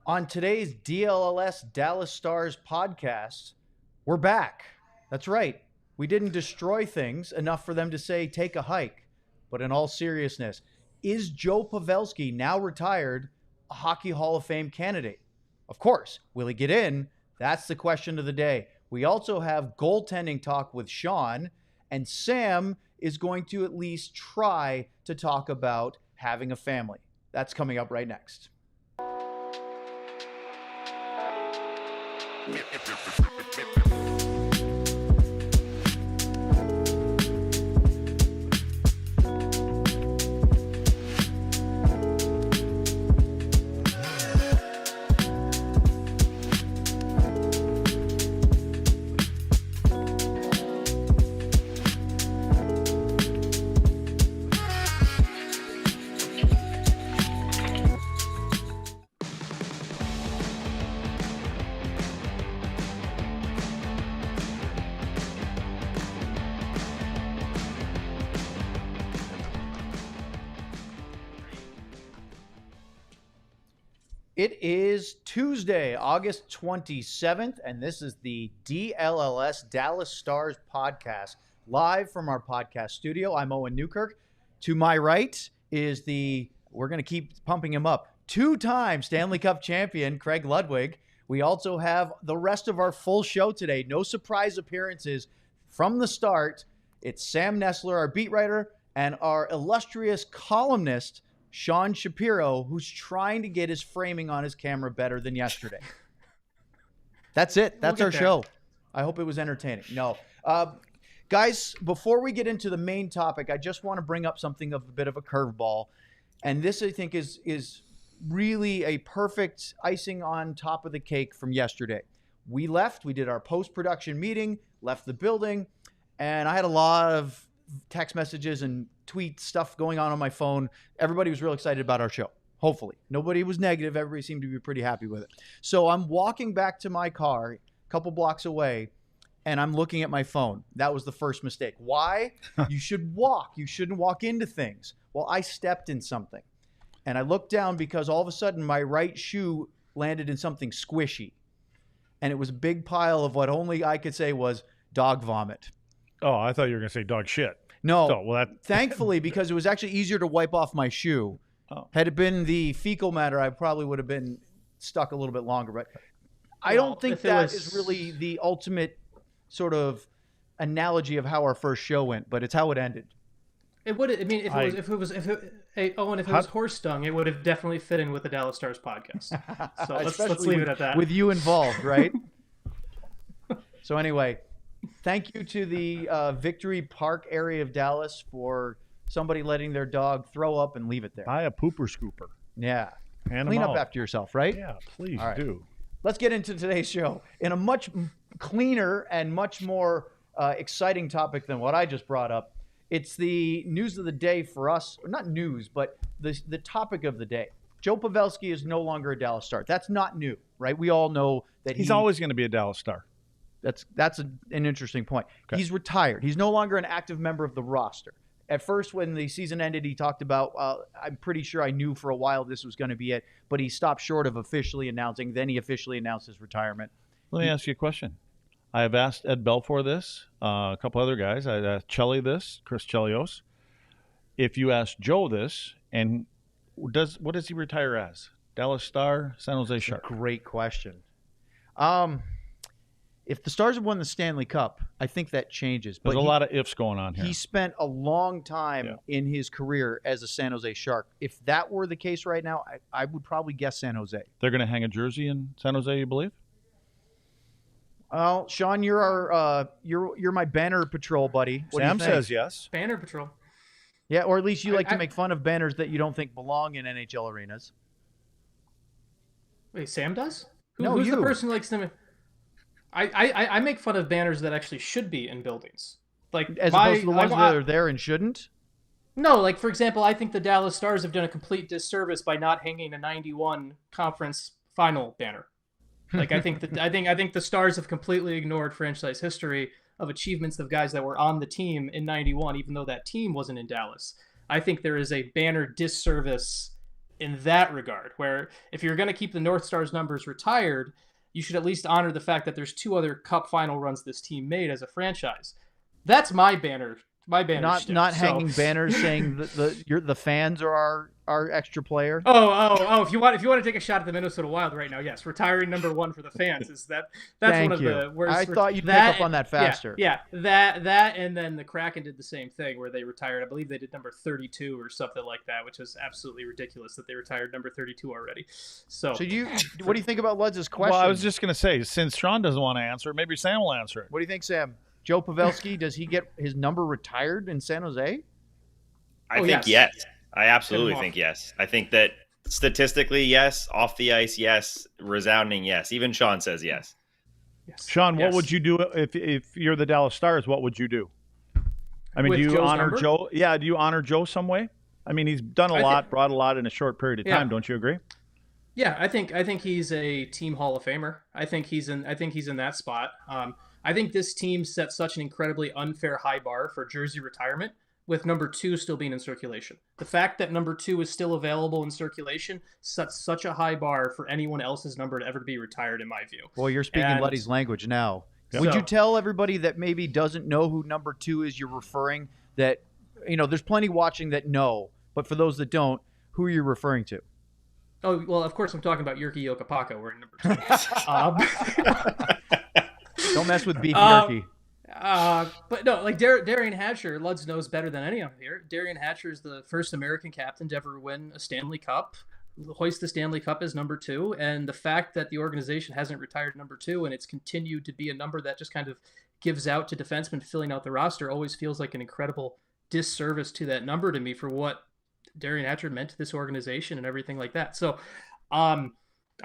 On today's DLLS Dallas Stars podcast, we're back. That's right. We didn't destroy things enough for them to say take a hike. But in all seriousness, is Joe Pavelski, now retired, a Hockey Hall of Fame candidate? Of course. Will he get in? That's the question of the day. We also have goaltending talk with Sean, and Sam is going to at least try to talk about having a family. That's coming up right next. It is Tuesday, August 27th, and this is the DLLS Dallas Stars podcast, live from our podcast studio. I'm Owen Newkirk. To my right is we're going to keep pumping him up, two-time Stanley Cup champion, Craig Ludwig. We also have the rest of our full show today. No surprise appearances from the start. It's Sam Nessler, our beat writer, and our illustrious columnist, Sean Shapiro, who's trying to get his framing on his camera better than yesterday. That's it. That's our show. I hope it was entertaining. No. Guys, before we get into the main topic, I just want to bring up something of a bit of a curveball. And this, I think, is really a perfect icing on top of the cake from yesterday. We did our post-production meeting, left the building, and I had a lot of text messages and tweet stuff going on my phone. Everybody was real excited about our show. Hopefully. Nobody was negative. Everybody seemed to be pretty happy with it. So I'm walking back to my car a couple blocks away, and I'm looking at my phone. That was the first mistake. Why? You should walk. You shouldn't walk into things. Well, I stepped in something, and I looked down because all of a sudden my right shoe landed in something squishy, and it was a big pile of what only I could say was dog vomit. Oh, I thought you were going to say dog shit. No, thankfully, because it was actually easier to wipe off my shoe. Oh. Had it been the fecal matter, I probably would have been stuck a little bit longer. But I don't think that is really the ultimate sort of analogy of how our first show went, but it's how it ended. It would. I mean, if it was horse dung, it would have definitely fit in with the Dallas Stars podcast. So let's leave it at that. With you involved, right? So anyway. Thank you to the Victory Park area of Dallas for somebody letting their dog throw up and leave it there. Buy a pooper scooper. Yeah. Clean up after yourself, right? Yeah, please do. Let's get into today's show in a much cleaner and much more exciting topic than what I just brought up. It's the news of the day for us. Not news, but the topic of the day. Joe Pavelski is no longer a Dallas Star. That's not new, right? We all know that he's always going to be a Dallas Star. That's an interesting point. Okay. He's retired. He's no longer an active member of the roster. At first, when the season ended, he talked about, I'm pretty sure I knew for a while this was going to be it, but he stopped short of officially announcing. Then he officially announced his retirement. Let me ask you a question. I have asked Ed Belfour this, a couple other guys. I asked Chelly this, Chris Chelios. If you ask Joe this, and what does he retire as? Dallas Star, San Jose Shark? Great question. If the Stars have won the Stanley Cup, I think that changes. There's a lot of ifs going on here. He spent a long time in his career as a San Jose Shark. If that were the case right now, I would probably guess San Jose. They're going to hang a jersey in San Jose, you believe? Well, Sean, you're my banner patrol buddy. What Sam do you think? says yes. Banner patrol. Yeah, or at least you like to make fun of banners that you don't think belong in NHL arenas. Wait, Sam does? No, who's you. The person who likes to? I make fun of banners that actually should be in buildings, like as opposed to the ones that are there and shouldn't. No, like for example, I think the Dallas Stars have done a complete disservice by not hanging a '91 conference final banner. Like I think the Stars have completely ignored franchise history of achievements of guys that were on the team in '91, even though that team wasn't in Dallas. I think there is a banner disservice in that regard, where if you're going to keep the North Stars numbers retired, you should at least honor the fact that there's 2 other Cup final runs this team made as a franchise. That's my banner. My banner. Not hanging banners saying the fans are our extra player. Oh! If you want to take a shot at the Minnesota Wild right now, yes, retiring number 1 for the fans is that's Thank one of you. the worst. I thought you'd pick up on that faster. Yeah, that, and then the Kraken did the same thing where they retired. I believe they did number 32 or something like that, which is absolutely ridiculous that they retired number 32 already. So what do you think about Luds' question? Well, I was just going to say, since Sean doesn't want to answer it, maybe Sam will answer it. What do you think, Sam? Joe Pavelski, does he get his number retired in San Jose? I think yes. I absolutely think yes. I think that statistically, yes. Off the ice, yes. Resounding yes. Even Sean says yes. Sean, what would you do if you're the Dallas Stars? What would you do? I mean, With do you Joe's honor number? Joe? Yeah, do you honor Joe some way? I mean, he's done a lot, brought a lot in a short period of time. Don't you agree? Yeah, I think he's a team Hall of Famer. I think he's in that spot. I think this team set such an incredibly unfair high bar for jersey retirement, with number 2 still being in circulation. The fact that number 2 is still available in circulation sets such a high bar for anyone else's number to ever be retired, in my view. Well, you're speaking Luddy's language now. Would you tell everybody that maybe doesn't know who number 2 is you're referring, that, there's plenty watching that know, but for those that don't, who are you referring to? Oh, well, of course I'm talking about Jyrki Jokipakka wearing number 2. Don't mess with Beefy Jyrki. But no, like Darian Hatcher, Luds knows better than anyone here. Darian Hatcher is the first American captain to ever win a Stanley Cup, hoist the Stanley Cup as number 2. And the fact that the organization hasn't retired number 2 and it's continued to be a number that just kind of gives out to defensemen filling out the roster always feels like an incredible disservice to that number to me for what Darian Hatcher meant to this organization and everything like that. So,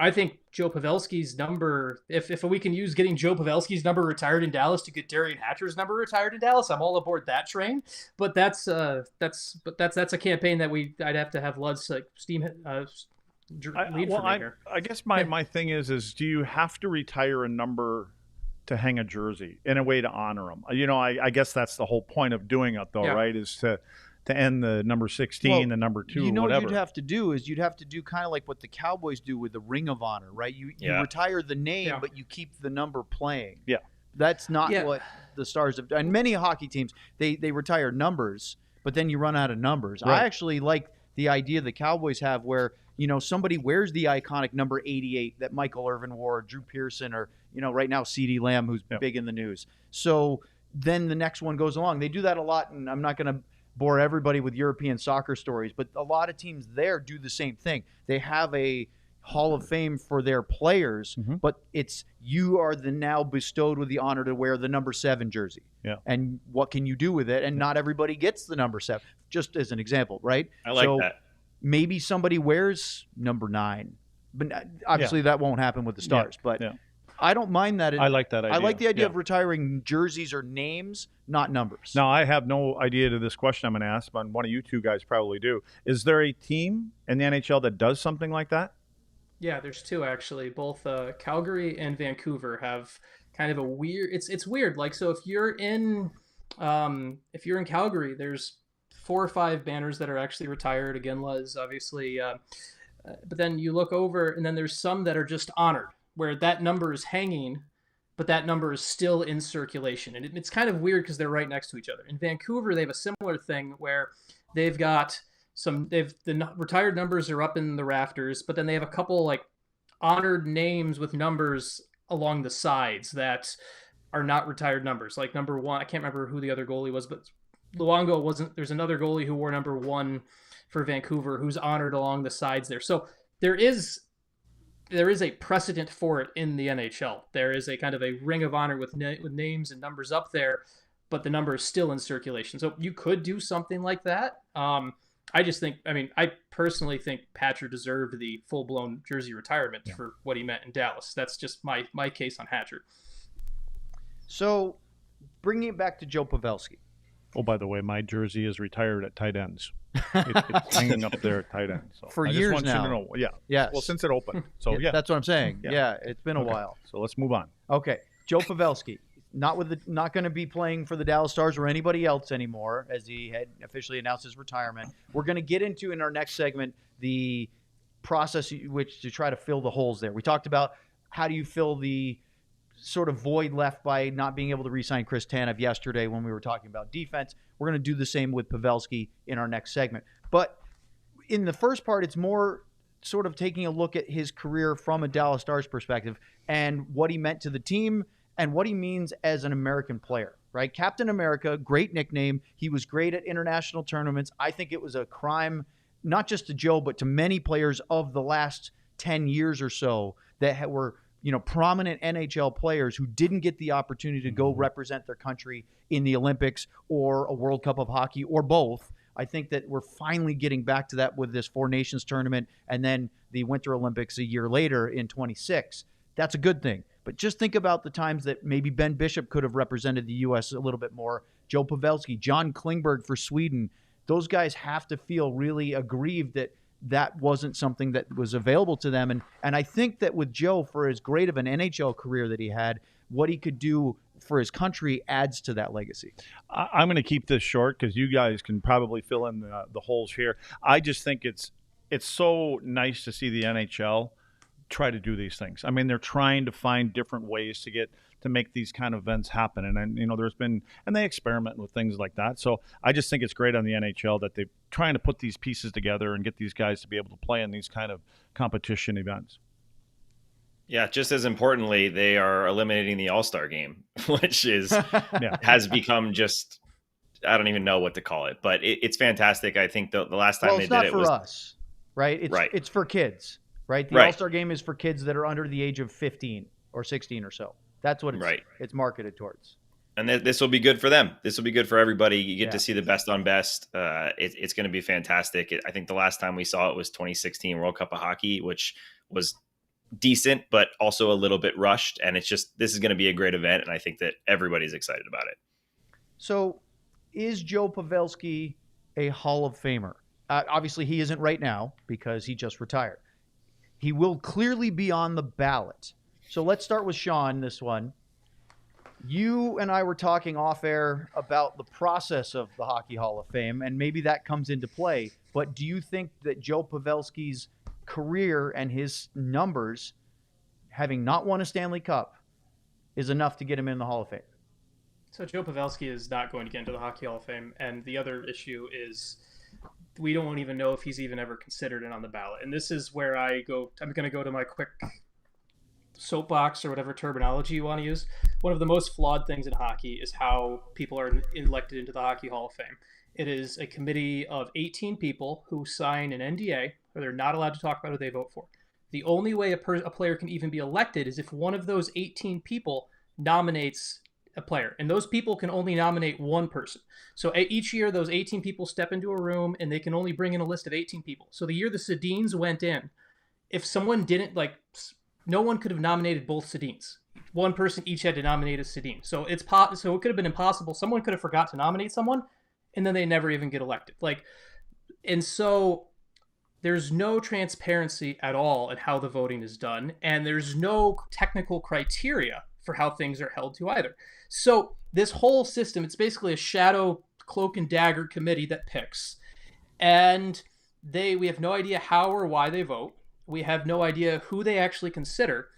I think Joe Pavelski's number, if we can use getting Joe Pavelski's number retired in Dallas to get Darian Hatcher's number retired in Dallas, I'm all aboard that train. But that's a campaign that I'd have to have Luds lead for me here. I guess my thing is do you have to retire a number to hang a jersey in a way to honor them? I guess that's the whole point of doing it, though, right? Is to end the number 16, the number 2, whatever. What you'd have to do is you'd have to do kind of like what the Cowboys do with the Ring of Honor, right? You retire the name, but you keep the number playing. Yeah. That's not what the Stars have done. And many hockey teams, they retire numbers, but then you run out of numbers. Right. I actually like the idea the Cowboys have where, somebody wears the iconic number 88 that Michael Irvin wore, or Drew Pearson, or, right now CeeDee Lamb, who's big in the news. So then the next one goes along. They do that a lot, and I'm not going to bore everybody with European soccer stories, but a lot of teams there do the same thing. They have a Hall of Fame for their players, but you are now bestowed with the honor to wear the number 7 jersey. Yeah. And what can you do with it? And not everybody gets the number 7, just as an example, right? I like that. Maybe somebody wears number 9, but obviously that won't happen with the Stars. But I don't mind that. I like that idea. I like the idea of retiring jerseys or names, not numbers. Now, I have no idea to this question I'm going to ask, but one of you two guys probably do. Is there a team in the NHL that does something like that? Yeah, there's 2 actually. Both Calgary and Vancouver have kind of a weird. It's weird. Like, so if you're in Calgary, there's 4 or 5 banners that are actually retired. Again, Luz, obviously. But then you look over, and then there's some that are just honored, where that number is hanging, but that number is still in circulation. And it's kind of weird because they're right next to each other. In Vancouver, they have a similar thing where they've got the retired numbers are up in the rafters, but then they have a couple like honored names with numbers along the sides that are not retired numbers. Like number 1, I can't remember who the other goalie was, but Luongo wasn't. There's another goalie who wore number 1 for Vancouver who's honored along the sides there. So there is a precedent for it in the NHL. There is a kind of a ring of honor with names and numbers up there, but the number is still in circulation. So you could do something like that. I personally think Hatcher deserved the full-blown jersey retirement for what he meant in Dallas. That's just my case on Hatcher. So bringing it back to Joe Pavelski. Oh, by the way, my jersey is retired at tight ends. It's hanging up there at tight ends. So for years now. Yes. Well, since it opened. So that's what I'm saying. Yeah, it's been a while. So let's move on. Okay, Joe Pavelski, not going to be playing for the Dallas Stars or anybody else anymore, as he had officially announced his retirement. We're going to get into in our next segment the process which to try to fill the holes there. We talked about how do you fill the sort of void left by not being able to re-sign Chris Tanev yesterday when we were talking about defense. We're going to do the same with Pavelski in our next segment. But in the first part, it's more sort of taking a look at his career from a Dallas Stars perspective and what he meant to the team and what he means as an American player, right? Captain America, great nickname. He was great at international tournaments. I think it was a crime, not just to Joe, but to many players of the last 10 years or so that were, prominent NHL players who didn't get the opportunity to go represent their country in the Olympics or a World Cup of Hockey or both. I think that we're finally getting back to that with this Four Nations tournament and then the Winter Olympics a year later in 26. That's a good thing. But just think about the times that maybe Ben Bishop could have represented the U.S. a little bit more. Joe Pavelski, John Klingberg for Sweden. Those guys have to feel really aggrieved that that wasn't something that was available to them. And I think that with Joe, for as great of an NHL career that he had, what he could do for his country adds to that legacy. I'm going to keep this short because you guys can probably fill in the holes here. I just think it's so nice to see the NHL try to do these things. I mean, they're trying to find different ways to make these kind of events happen. And they experiment with things like that. So I just think it's great on the NHL that they're trying to put these pieces together and get these guys to be able to play in these kind of competition events. Yeah, just as importantly, they are eliminating the All-Star game, which has become just, I don't even know what to call it, but it's fantastic. I think the last time they did it was for us, right? It's for kids, right? The All-Star game is for kids that are under the age of 15 or 16 or so. That's what it's marketed towards. And this will be good for them. This will be good for everybody. You get to see the best on best. It's going to be fantastic. I think the last time we saw it was 2016 World Cup of Hockey, which was decent, but also a little bit rushed. And this is going to be a great event. And I think that everybody's excited about it. So is Joe Pavelski a Hall of Famer? Obviously, he isn't right now because he just retired. He will clearly be on the ballot. So let's start with Sean, this one. You and I were talking off air about the process of the Hockey Hall of Fame, and maybe that comes into play. But do you think that Joe Pavelski's career and his numbers, having not won a Stanley Cup, is enough to get him in the Hall of Fame? So Joe Pavelski is not going to get into the Hockey Hall of Fame. And the other issue is we don't even know if he's even ever considered it on the ballot. And this is where I'm going to go to my quick soapbox or whatever terminology you want to use. One of the most flawed things in hockey is how people are elected into the Hockey Hall of Fame. It is a committee of 18 people who sign an NDA, where they're not allowed to talk about who they vote for. The only way a player can even be elected is if one of those 18 people nominates a player, and those people can only nominate one person. So each year, those 18 people step into a room, and they can only bring in a list of 18 people. So the year the Sedins went in, if someone didn't no one could have nominated both Sedins. One person each had to nominate a Sedin. So so it could have been impossible. Someone could have forgot to nominate someone, and then they never even get elected. And so there's no transparency at all in how the voting is done, and there's no technical criteria for how things are held to either. So this whole system, it's basically a shadow cloak and dagger committee that picks, and we have no idea how or why they vote. We have no idea who they actually consider.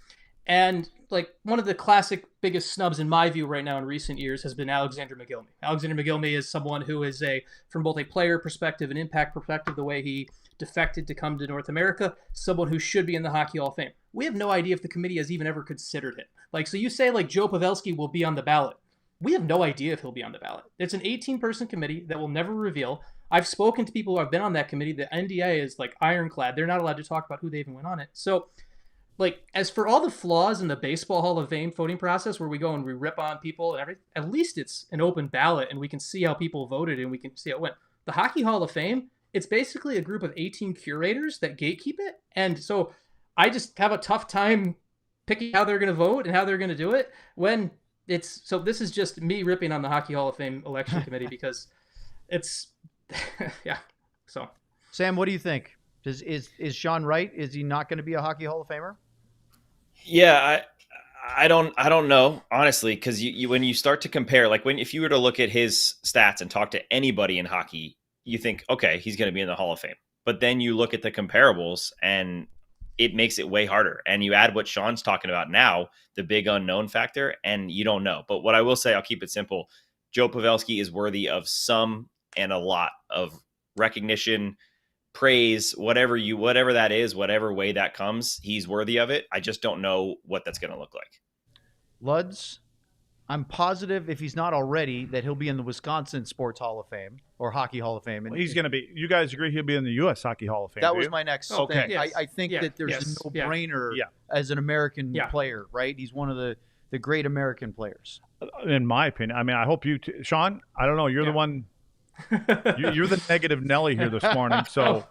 And one of the classic biggest snubs in my view right now in recent years has been Alexander McGillney. Alexander McGillney is someone who is from both a player perspective and impact perspective, the way he defected to come to North America, someone who should be in the Hockey Hall of Fame. We have no idea if the committee has even ever considered him. So you say Joe Pavelski will be on the ballot. We have no idea if he'll be on the ballot. It's an 18-person committee that will never reveal. I've spoken to people who have been on that committee. The NDA is ironclad. They're not allowed to talk about who they even went on it. So as for all the flaws in the Baseball Hall of Fame voting process where we go and we rip on people and everything, at least it's an open ballot and we can see how people voted and we can see how it went. The Hockey Hall of Fame, it's basically a group of 18 curators that gatekeep it. And so I just have a tough time picking how they're going to vote and how they're going to do it when so this is just me ripping on the Hockey Hall of Fame election committee because it's, yeah. So Sam, what do you think? Is Sean right? Is he not going to be a Hockey Hall of Famer? Yeah, I don't know, honestly, because you when you start to compare, if you were to look at his stats and talk to anybody in hockey, you think, okay, he's going to be in the Hall of Fame. But then you look at the comparables and it makes it way harder. And you add what Sean's talking about now, the big unknown factor, and you don't know. But what I will say, I'll keep it simple. Joe Pavelski is worthy of some and a lot of recognition, praise, whatever that is, whatever way that comes, he's worthy of it. I just don't know what that's going to look like. Luds, I'm positive if he's not already that he'll be in the Wisconsin Sports Hall of Fame or Hockey Hall of Fame. And Well, he's going to be. You guys agree he'll be in the U.S. Hockey Hall of Fame? that do was you? my next Okay. thing. Yes. I think Yeah. that there's Yes. a no-brainer Yeah. as an American Yeah. player, right? He's one of the great American players. In my opinion. I mean, I hope you, Sean. I don't know. You're the Yeah. one. You're the negative Nelly here this morning. So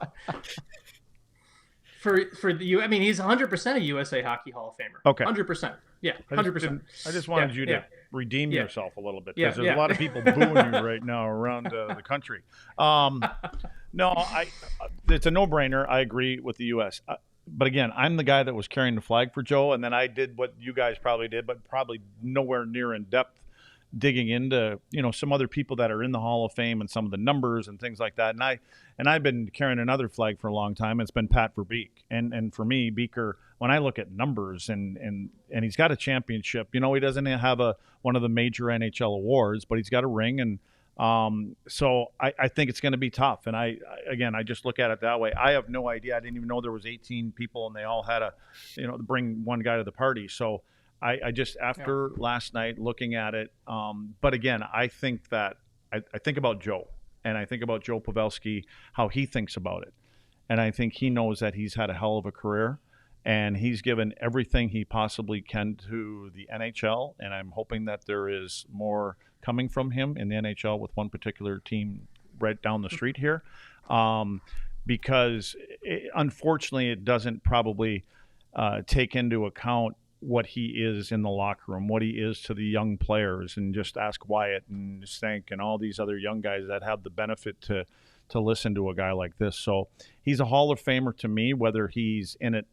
For the I mean, he's 100% a USA Hockey Hall of Famer. Okay. 100%. Yeah, 100%. I just wanted you to Yeah. redeem Yeah. yourself a little bit Yeah, because there's yeah. a lot of people booing you right now around the country. No, it's a no-brainer. I agree with the U.S. But again, I'm the guy that was carrying the flag for Joe, and then I did what you guys probably did, but probably nowhere near in depth, digging into some other people that are in the Hall of Fame and some of the numbers and things like that. And I've been carrying another flag for a long time. It's been Pat Verbeek, and for me, Beaker. When I look at numbers and he's got a championship, he doesn't have one of the major NHL awards, but he's got a ring, and so I think it's going to be tough. And I just look at it that way. I have no idea. I didn't even know there was 18 people, and they all had to bring one guy to the party. So. I just, after last night, looking at it, but again, I think that I think about Joe, and I think about Joe Pavelski, how he thinks about it. And I think he knows that he's had a hell of a career, and he's given everything he possibly can to the NHL, and I'm hoping that there is more coming from him in the NHL with one particular team right down the street here, because unfortunately it doesn't probably take into account what he is in the locker room, what he is to the young players, and just ask Wyatt and Stank and all these other young guys that have the benefit to listen to a guy like this. So he's a Hall of Famer to me, whether he's in it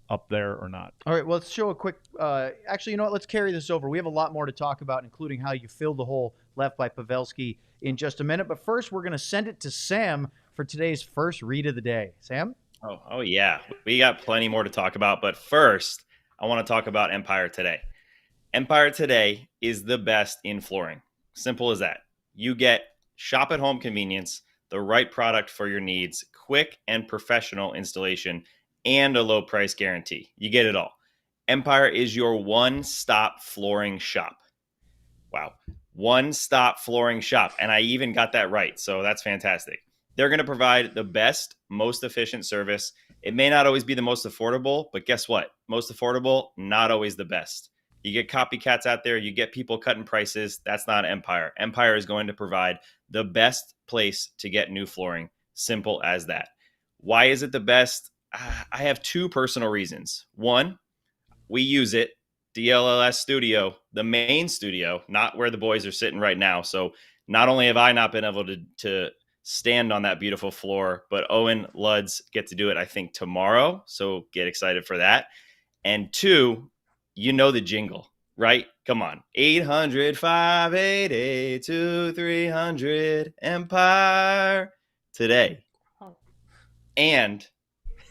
up there or not. All right, well, let's show a quick actually, you know what? Let's carry this over. We have a lot more to talk about, including how you filled the hole left by Pavelski in just a minute. But first, we're going to send it to Sam for today's first read of the day. Sam? Oh yeah. We got plenty more to talk about. But first, I want to talk about Empire Today. Empire Today is the best in flooring. Simple as that. You get shop at home convenience, the right product for your needs, quick and professional installation, and a low price guarantee. You get it all. Empire is your one-stop flooring shop. Wow. One-stop flooring shop. And I even got that right. So that's fantastic. They're going to provide the best, most efficient service. It may not always be the most affordable, but guess what? Most affordable, not always the best. You get copycats out there. You get people cutting prices. That's not Empire. Empire is going to provide the best place to get new flooring. Simple as that. Why is it the best? I have two personal reasons. One, we use it. DLLS studio, the main studio, not where the boys are sitting right now. So not only have I not been able to stand on that beautiful floor, but Owen, Luds get to do it, I think, tomorrow. So get excited for that. And two, the jingle, right? Come on. 800-588-2300 Empire Today. And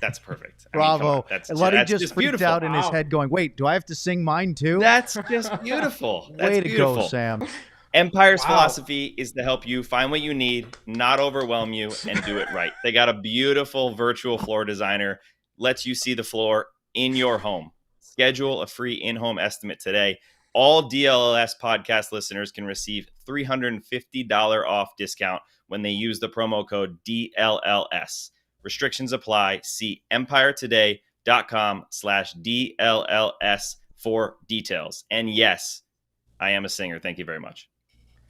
that's perfect. Bravo. That's Luddy just just freaked beautiful. out in his head going, wait, do I have to sing mine too? That's just beautiful. That's Way to beautiful. go, Sam. Empire's philosophy is to help you find what you need, not overwhelm you, and do it right. They got a beautiful virtual floor designer, lets you see the floor in your home. Schedule a free in-home estimate today. All DLLS podcast listeners can receive $350 off discount when they use the promo code DLLS. Restrictions apply. See empiretoday.com/DLLS for details. And yes, I am a singer. Thank you very much.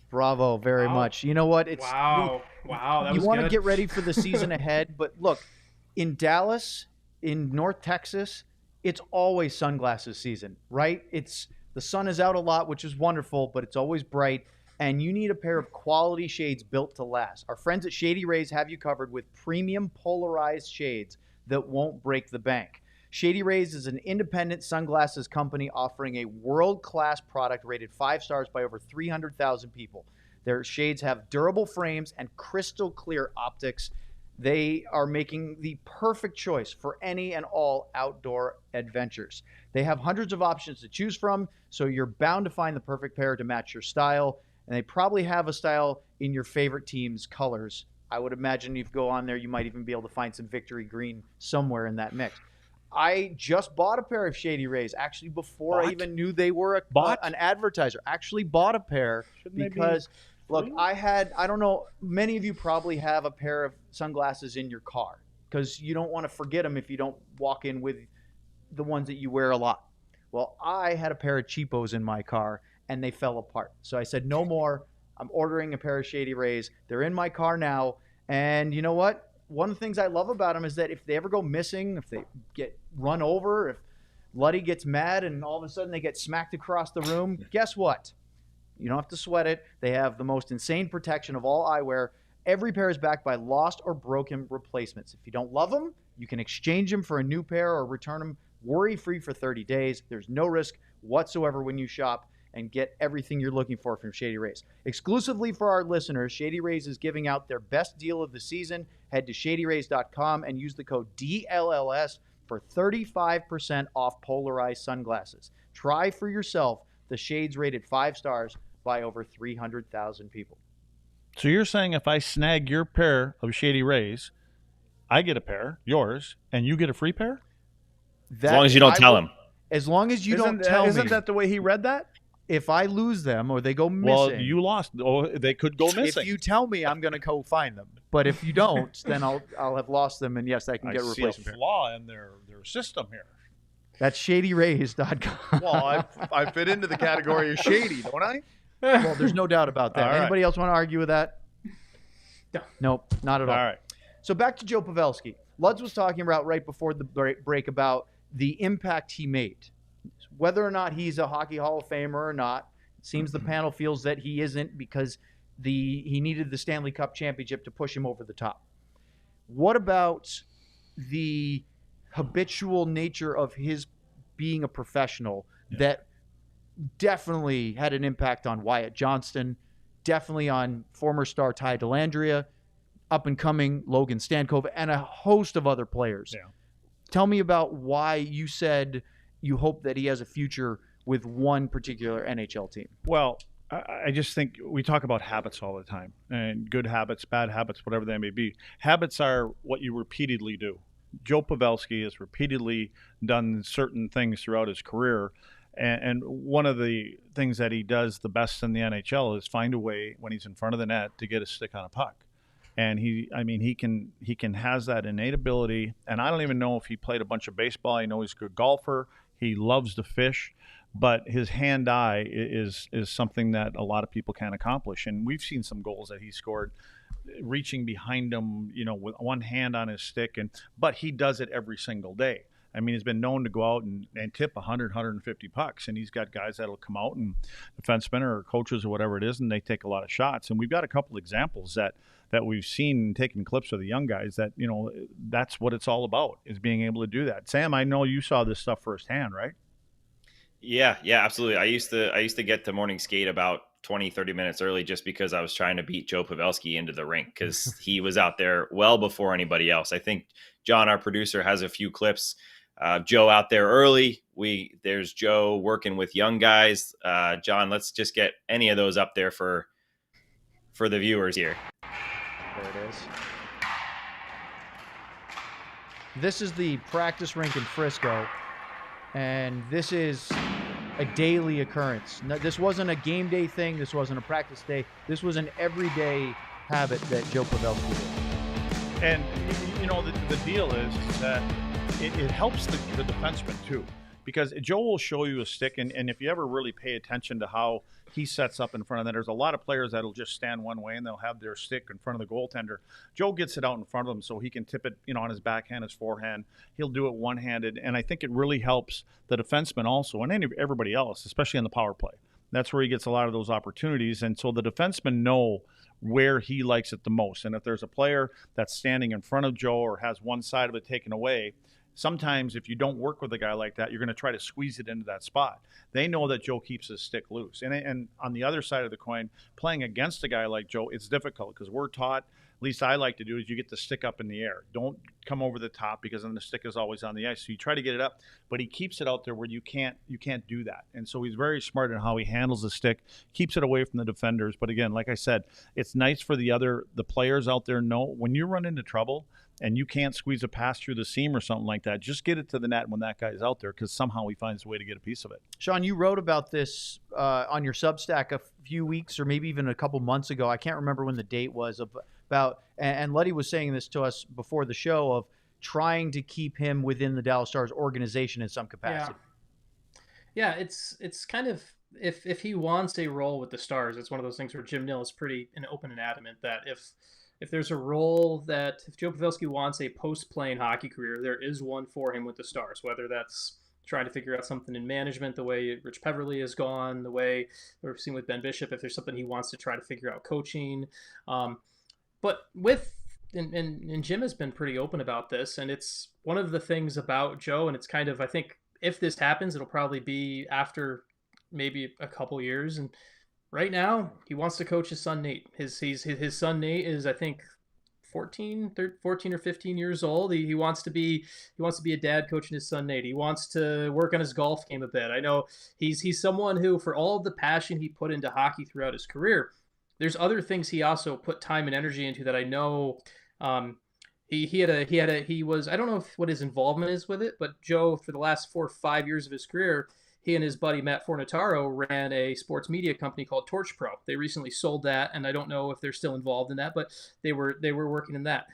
Bravo, very much. You know what? It's Wow. That you was want to good. get ready for the season ahead, but look, in Dallas, in North Texas, it's always sunglasses season, right? The sun is out a lot, which is wonderful, but it's always bright, and you need a pair of quality shades built to last. Our friends at Shady Rays have you covered with premium polarized shades that won't break the bank. Shady Rays is an independent sunglasses company offering a world-class product rated 5 stars by over 300,000 people. Their shades have durable frames and crystal clear optics. They are making the perfect choice for any and all outdoor adventures. They have hundreds of options to choose from, so you're bound to find the perfect pair to match your style. And they probably have a style in your favorite team's colors. I would imagine if you go on there, you might even be able to find some victory green somewhere in that mix. I just bought a pair of Shady Rays, actually before I even knew they were an advertiser. Actually bought a pair because, look, I don't know, many of you probably have a pair of sunglasses in your car because you don't want to forget them if you don't walk in with the ones that you wear a lot. Well, I had a pair of cheapos in my car, and they fell apart. So I said, no more. I'm ordering a pair of Shady Rays. They're in my car now. And you know what? One of the things I love about them is that if they ever go missing, if they get run over, if Luddy gets mad and all of a sudden they get smacked across the room, guess what? You don't have to sweat it. They have the most insane protection of all eyewear. Every pair is backed by lost or broken replacements. If you don't love them, you can exchange them for a new pair or return them worry-free for 30 days. There's no risk whatsoever when you shop and get everything you're looking for from Shady Rays. Exclusively for our listeners, Shady Rays is giving out their best deal of the season. Head to shadyrays.com and use the code DLLS for 35% off polarized sunglasses. Try for yourself the shades rated 5 stars by over 300,000 people. So you're saying if I snag your pair of Shady Rays, I get a pair, yours, and you get a free pair? As long as you don't tell him. As long as you don't tell me. Isn't that the way he read that? If I lose them or they go missing. Well, you lost. Oh, they could go missing. If you tell me, I'm going to go find them. But if you don't, then I'll have lost them, and yes, I can get a replacement. I see a flaw in their system here. That's shadyrays.com. Well, I fit into the category of shady, don't I? Well, there's no doubt about that. All right. Anybody else want to argue with that? No. Nope, not at all. All right. So back to Joe Pavelski. Luds was talking about right before the break about the impact he made. Whether or not he's a Hockey Hall of Famer or not, it seems the panel feels that he isn't because he needed the Stanley Cup championship to push him over the top. What about the habitual nature of his being a professional that definitely had an impact on Wyatt Johnston, definitely on former star Ty Dellandrea, up-and-coming Logan Stankova, and a host of other players? Yeah. Tell me about why you said you hope that he has a future with one particular NHL team. Well, I just think we talk about habits all the time, and good habits, bad habits, whatever they may be. Habits are what you repeatedly do. Joe Pavelski has repeatedly done certain things throughout his career, and one of the things that he does the best in the NHL is find a way when he's in front of the net to get a stick on a puck. And he has that innate ability, and I don't even know if he played a bunch of baseball. I know he's a good golfer. He loves to fish, but his hand-eye is something that a lot of people can't accomplish. And we've seen some goals that he scored reaching behind him, with one hand on his stick, but he does it every single day. I mean, he's been known to go out and tip 100, 150 pucks, and he's got guys that'll come out and defensemen or coaches or whatever it is, and they take a lot of shots. And we've got a couple examples that we've seen taking clips of the young guys that, that's what it's all about, is being able to do that. Sam, I know you saw this stuff firsthand, right? Yeah, absolutely. I used to get to morning skate about 20, 30 minutes early just because I was trying to beat Joe Pavelski into the rink because he was out there well before anybody else. I think John, our producer, has a few clips. Joe out there early. There's Joe working with young guys. John, let's just get any of those up there for the viewers here. There it is. This is the practice rink in Frisco, and this is a daily occurrence. No, this wasn't a game day thing. This wasn't a practice day. This was an everyday habit that Joe Pavelski did. And, the deal is that it helps the defenseman, too, because Joe will show you a stick, and if you ever really pay attention to how he sets up in front of that, there's a lot of players that'll just stand one way, and they'll have their stick in front of the goaltender. Joe gets it out in front of him so he can tip it, on his backhand, his forehand. He'll do it one-handed, and I think it really helps the defenseman also, and everybody else, especially on the power play. That's where he gets a lot of those opportunities, and so the defensemen know where he likes it the most. And if there's a player that's standing in front of Joe or has one side of it taken away, sometimes if you don't work with a guy like that, you're going to try to squeeze it into that spot. They know that Joe keeps his stick loose. And on the other side of the coin, playing against a guy like Joe, it's difficult because we're taught, at least I like to do, is you get the stick up in the air. Don't come over the top because then the stick is always on the ice. So you try to get it up, but he keeps it out there where you can't do that. And so he's very smart in how he handles the stick, keeps it away from the defenders. But again, like I said, it's nice for the players out there know when you run into trouble and you can't squeeze a pass through the seam or something like that, just get it to the net when that guy's out there because somehow he finds a way to get a piece of it. Sean, you wrote about this on your Substack a few weeks or maybe even a couple months ago. I can't remember when the date was about, and Luddy was saying this to us before the show of trying to keep him within the Dallas Stars organization in some capacity. Yeah, it's kind of if he wants a role with the Stars, it's one of those things where Jim Nill is pretty open and adamant that if there's a role that if Joe Pavelski wants a post-playing hockey career, there is one for him with the Stars, whether that's trying to figure out something in management, the way Rich Peverly has gone, the way we've seen with Ben Bishop, if there's something he wants to try to figure out coaching. But and Jim has been pretty open about this, and it's one of the things about Joe, and it's kind of, I think, if this happens, it'll probably be after maybe a couple years. And right now, he wants to coach his son Nate. His son Nate is, I think, 14 or 15 years old. He wants to be a dad coaching his son Nate. He wants to work on his golf game a bit. I know he's someone who, for all of the passion he put into hockey throughout his career, there's other things he also put time and energy into that I know. He was, I don't know what his involvement is with it, but Joe, for the last 4 or 5 years of his career, he and his buddy Matt Fornataro ran a sports media company called Torch Pro. They recently sold that, and I don't know if they're still involved in that, but they were working in that.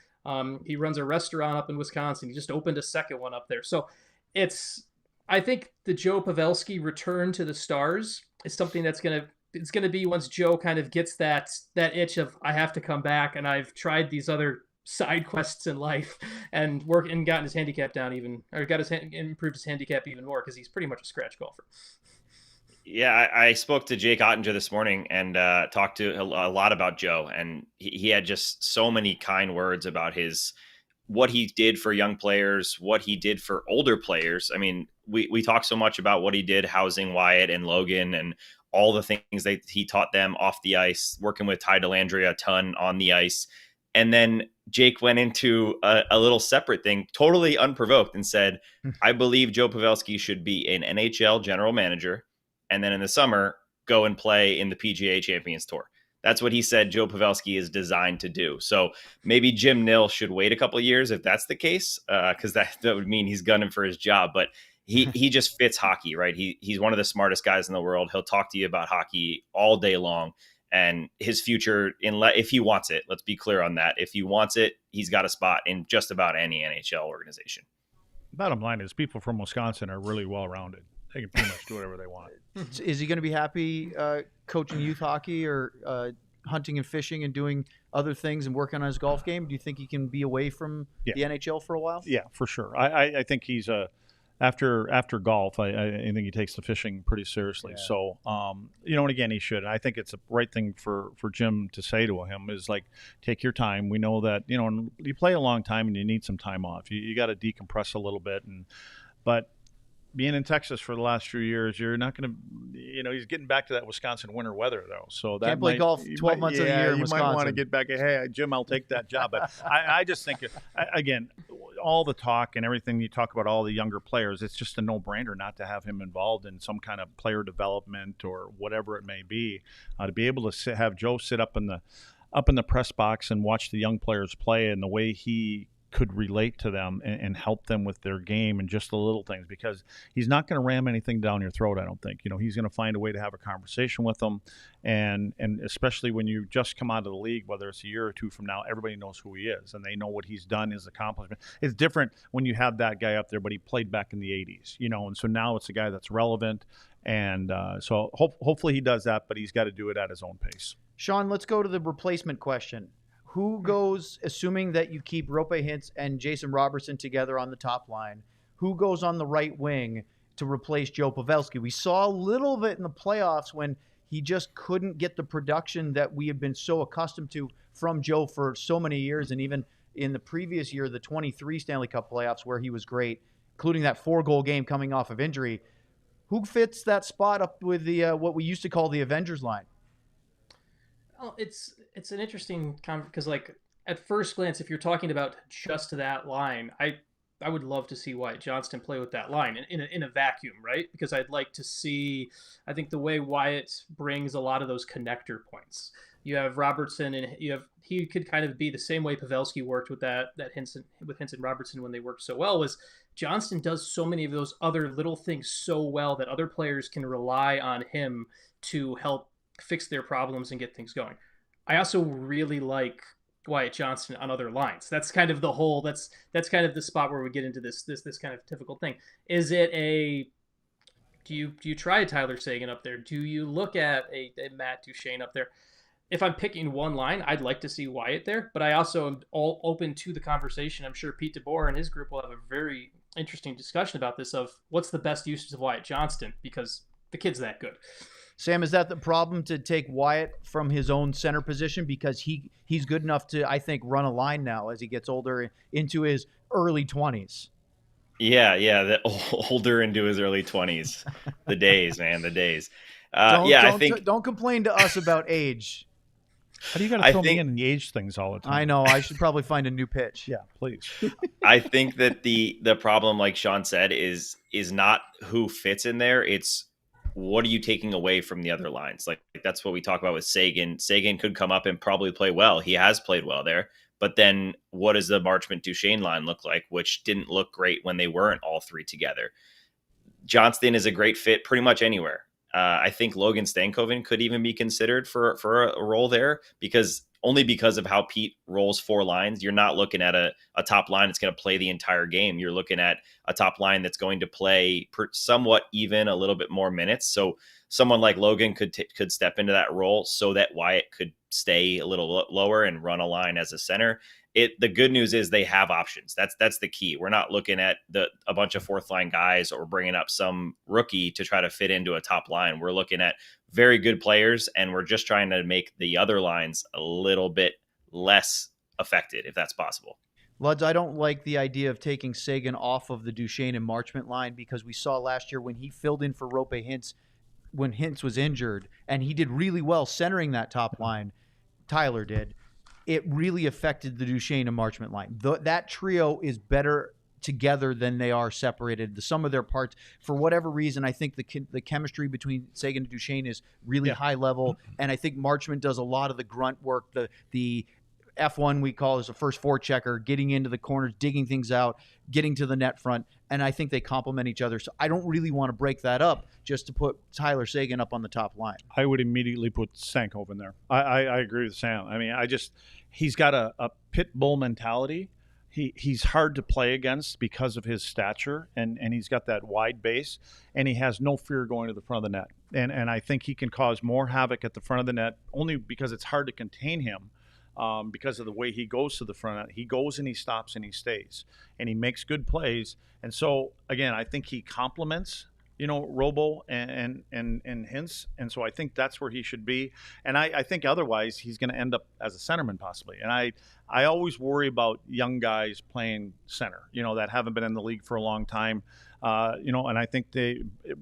He runs a restaurant up in Wisconsin. He just opened a second one up there. So I think the Joe Pavelski return to the Stars is something that's it's gonna be once Joe kind of gets that itch of, I have to come back, and I've tried these other side quests in life and gotten his handicap down improved his handicap even more, because he's pretty much a scratch golfer. Yeah, I spoke to Jake Ottinger this morning and talked to a lot about Joe, and he had just so many kind words about what he did for young players, what he did for older players. I mean, we talk so much about what he did housing Wyatt and Logan and all the things that he taught them off the ice, working with Ty Dellandrea a ton on the ice. And then Jake went into a little separate thing, totally unprovoked, and said, I believe Joe Pavelski should be an NHL general manager, and then in the summer, go and play in the PGA Champions Tour. That's what he said Joe Pavelski is designed to do. So maybe Jim Nill should wait a couple of years if that's the case, because that would mean he's gunning for his job. But he just fits hockey, right? He's one of the smartest guys in the world. He'll talk to you about hockey all day long. And his future, if he wants it, let's be clear on that. If he wants it, he's got a spot in just about any NHL organization. Bottom line is people from Wisconsin are really well-rounded. They can pretty much do whatever they want. Is he going to be happy coaching youth hockey or hunting and fishing and doing other things and working on his golf game? Do you think he can be away from the NHL for a while? Yeah, for sure. I think he's after golf, I think he takes the fishing pretty seriously. Yeah. So, and again, he should. I think it's a right thing for Jim to say to him is like, take your time. We know that, you play a long time and you need some time off. You got to decompress a little bit. But being in Texas for the last few years, you're not going to, he's getting back to that Wisconsin winter weather though. So that can't play golf 12 months of the year in Wisconsin. You might want to get back. Hey, Jim, I'll take that job. But I just think, again, all the talk and everything you talk about all the younger players, it's just a no-brainer not to have him involved in some kind of player development or whatever it may be. To be able to have Joe sit up in the press box and watch the young players play and the way he could relate to them and help them with their game and just the little things, because he's not going to ram anything down your throat. I don't think, he's going to find a way to have a conversation with them. And especially when you just come out of the league, whether it's a year or two from now, everybody knows who he is and they know what he's done, his accomplishment. It's different when you have that guy up there, but he played back in the 80s, and so now it's a guy that's relevant. And so hopefully he does that, but he's got to do it at his own pace. Sean, let's go to the replacement question. Who goes, assuming that you keep Roope Hintz and Jason Robertson together on the top line, who goes on the right wing to replace Joe Pavelski? We saw a little bit in the playoffs when he just couldn't get the production that we have been so accustomed to from Joe for so many years, and even in the previous year, the 23 Stanley Cup playoffs, where he was great, including that 4-goal game coming off of injury. Who fits that spot up with the what we used to call the Avengers line? Well, it's an interesting because like at first glance, if you're talking about just that line, I would love to see Wyatt Johnston play with that line in a vacuum, right? Because I'd like to see, I think the way Wyatt brings a lot of those connector points. You have Robertson, and he could kind of be the same way Pavelski worked with that Hintz and Robertson when they worked so well. Was Johnston does so many of those other little things so well that other players can rely on him to help fix their problems and get things going. I also really like Wyatt Johnston on other lines. That's kind of the whole. That's kind of the spot where we get into this kind of difficult thing. Is it a do you try a Tyler Seguin up there? Do you look at a Matt Duchene up there? If I'm picking one line, I'd like to see Wyatt there, but I also am all open to the conversation. I'm sure Pete DeBoer and his group will have a very interesting discussion about this of what's the best uses of Wyatt Johnston, because the kid's that good. Sam, is that the problem, to take Wyatt from his own center position, because he's good enough to, I think, run a line now as he gets older into his early 20s? Yeah, the older into his early 20s. The days, man, the days. I think don't complain to us about age. How do you got to throw me in the age things all the time? I know. I should probably find a new pitch. Yeah, please. I think that the problem, like Sean said, is not who fits in there. It's what are you taking away from the other lines? Like that's what we talk about with Seguin. Seguin could come up and probably play well. He has played well there. But then what does the Marchment-Duchene line look like, which didn't look great when they weren't all three together? Johnston is a great fit pretty much anywhere. I think Logan Stankoven could even be considered for a role there, because of how Pete rolls 4 lines. You're not looking at a top line that's going to play the entire game. You're looking at a top line that's going to play somewhat even, a little bit more minutes. So someone like Logan could step into that role so that Wyatt could stay a little lower and run a line as a center. The good news is they have options. That's the key. We're not looking at a bunch of fourth line guys or bringing up some rookie to try to fit into a top line. We're looking at very good players, and we're just trying to make the other lines a little bit less affected, if that's possible. Luds, I don't like the idea of taking Seguin off of the Duchene and Marchment line, because we saw last year when he filled in for Roope Hintz when Hintz was injured, and he did really well centering that top line. Tyler did. It really affected the Duchene and Marchment line. That trio is better together than they are separated. The sum of their parts, for whatever reason, I think the chemistry between Seguin and Duchene is really high level, and I think Marchment does a lot of the grunt work, the F1 we call as a first forechecker, getting into the corners, digging things out, getting to the net front, and I think they complement each other. So I don't really want to break that up just to put Tyler Seguin up on the top line. I would immediately put Stankoven there. I agree with Sam. I mean, he's got a pit bull mentality. He's hard to play against because of his stature, and he's got that wide base, and he has no fear going to the front of the net. And I think he can cause more havoc at the front of the net, only because it's hard to contain him. Because of the way he goes to the front. He goes and he stops and he stays, and he makes good plays. And so, again, I think he complements, Robo and Hintz. And so I think that's where he should be. And I think otherwise he's going to end up as a centerman possibly. And I always worry about young guys playing center, that haven't been in the league for a long time. And I think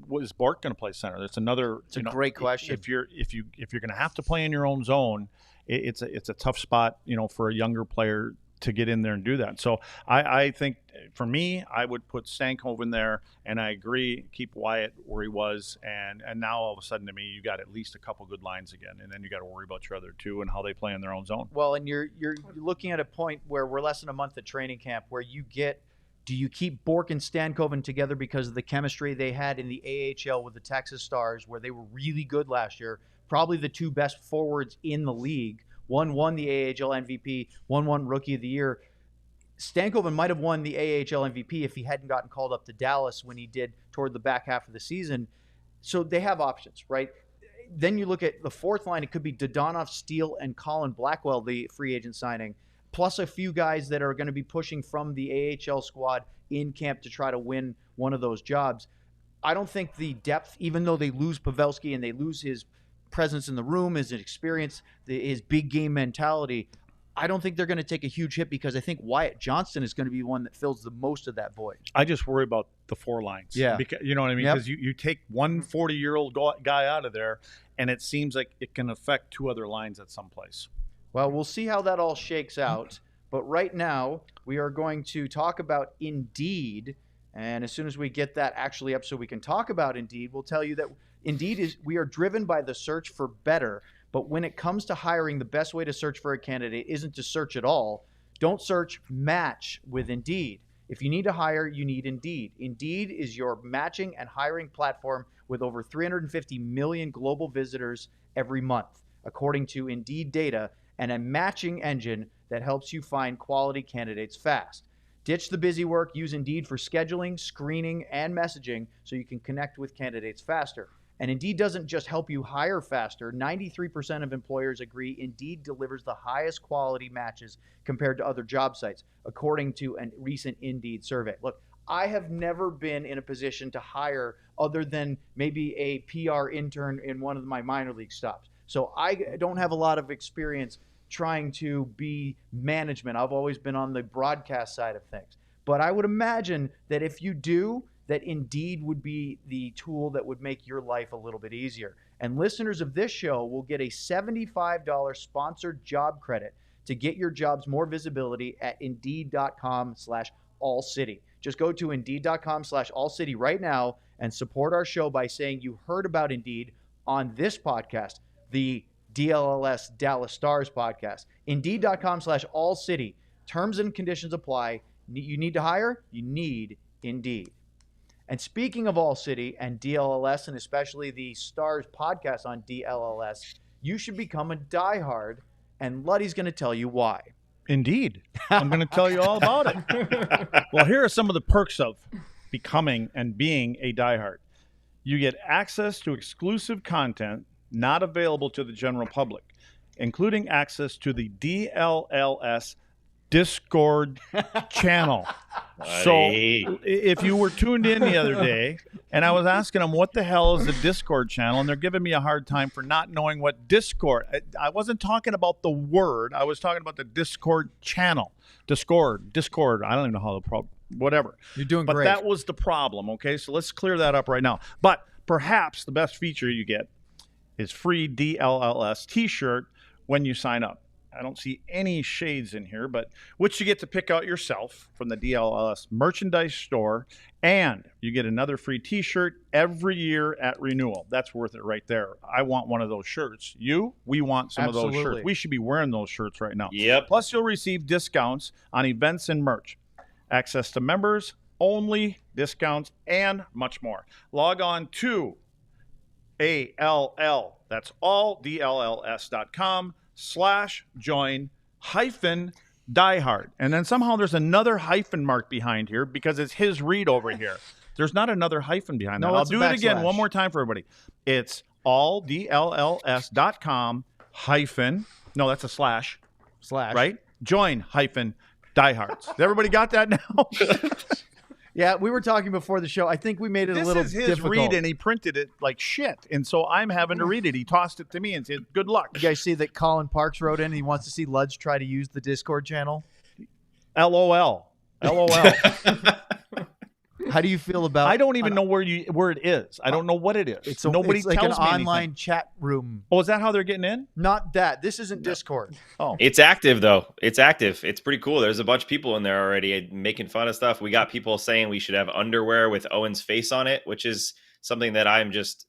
was Bork going to play center? That's another. It's a great question. If you're going to have to play in your own zone, it's a tough spot, for a younger player to get in there and do that. So I think for me, I would put Stankoven there, and I agree, keep Wyatt where he was, and now all of a sudden to me, you got at least a couple good lines again, and then you got to worry about your other two and how they play in their own zone. Well, and you're looking at a point where we're less than a month at training camp where do you keep Bork and Stankoven together because of the chemistry they had in the AHL with the Texas Stars, where they were really good last year? Probably the two best forwards in the league. One won the AHL MVP, one won Rookie of the Year. Stankoven might have won the AHL MVP if he hadn't gotten called up to Dallas when he did toward the back half of the season. So they have options, right? Then you look at the fourth line. It could be Dodonov, Steele, and Colin Blackwell, the free agent signing, plus a few guys that are going to be pushing from the AHL squad in camp to try to win one of those jobs. I don't think the depth, even though they lose Pavelski and they lose his presence in the room, his experience, his big game mentality, I don't think they're going to take a huge hit because I think Wyatt Johnston is going to be one that fills the most of that void. I just worry about the 4 lines. Yeah. Because, you know what I mean? Yep. Because you take one 40-year-old guy out of there, and it seems like it can affect 2 other lines at some place. Well, we'll see how that all shakes out. But right now, we are going to talk about Indeed. And as soon as we get that actually up so we can talk about Indeed, we'll tell you that Indeed we are driven by the search for better. But when it comes to hiring, the best way to search for a candidate isn't to search at all. Don't search, match with Indeed. If you need to hire, you need Indeed. Indeed is your matching and hiring platform with over 350 million global visitors every month, according to Indeed data, and a matching engine that helps you find quality candidates fast. Ditch the busy work. Use Indeed for scheduling, screening, and messaging so you can connect with candidates faster. And Indeed doesn't just help you hire faster. 93% of employers agree Indeed delivers the highest quality matches compared to other job sites, according to a recent Indeed survey. Look, I have never been in a position to hire other than maybe a PR intern in one of my minor league stops. So I don't have a lot of experience trying to be management. I've always been on the broadcast side of things. But I would imagine that if you do, that Indeed would be the tool that would make your life a little bit easier. And listeners of this show will get a $75 sponsored job credit to get your jobs more visibility at Indeed.com/AllCity. Just go to Indeed.com/AllCity right now and support our show by saying you heard about Indeed on this podcast, the DLLS Dallas Stars podcast. Indeed.com/AllCity. Terms and conditions apply. You need to hire? You need Indeed. And speaking of All City and DLLS, and especially the Stars podcast on DLLS, you should become a diehard, and Luddy's going to tell you why. Indeed. I'm going to tell you all about it. Well, here are some of the perks of becoming and being a diehard. You get access to exclusive content not available to the general public, including access to the DLLS Discord channel. So if you were tuned in the other day and I was asking them what the hell is the Discord channel, and they're giving me a hard time for not knowing what Discord. I wasn't talking about the word. I was talking about the Discord channel. Discord. I don't even know how to whatever. You're doing but great. That was the problem. Okay, so let's clear that up right now. But perhaps the best feature you get is free DLLS t-shirt when you sign up. I don't see any shades in here, but which you get to pick out yourself from the DLLS merchandise store, and you get another free t-shirt every year at renewal. That's worth it right there. I want one of those shirts. We want some of those shirts. We should be wearing those shirts right now. Yep. Plus, you'll receive discounts on events and merch, access to members only discounts, and much more. Log on to ALL, that's all, DLLS.com/join-diehard. And then somehow there's another hyphen mark behind here because it's his read over here. There's not another hyphen behind that. I'll do it again one more time for everybody. It's all DLLS.com no, that's a slash, right? Join-diehards. Everybody got that now? Yeah, we were talking before the show. I think we made it a little difficult. This is his read, and he printed it like shit. And so I'm having to read it. He tossed it to me and said, good luck. You guys see that Colin Parks wrote in and he wants to see Luds try to use the Discord channel? LOL. How do you feel about? I don't even know where it is. I don't know what it is. It's Nobody like tells an me online anything. chat room. Oh, is that how they're getting in? Not that. This isn't Discord. Oh, It's active, though. It's active. It's pretty cool. There's a bunch of people in there already making fun of stuff. We got people saying we should have underwear with Owen's face on it, which is something that I'm just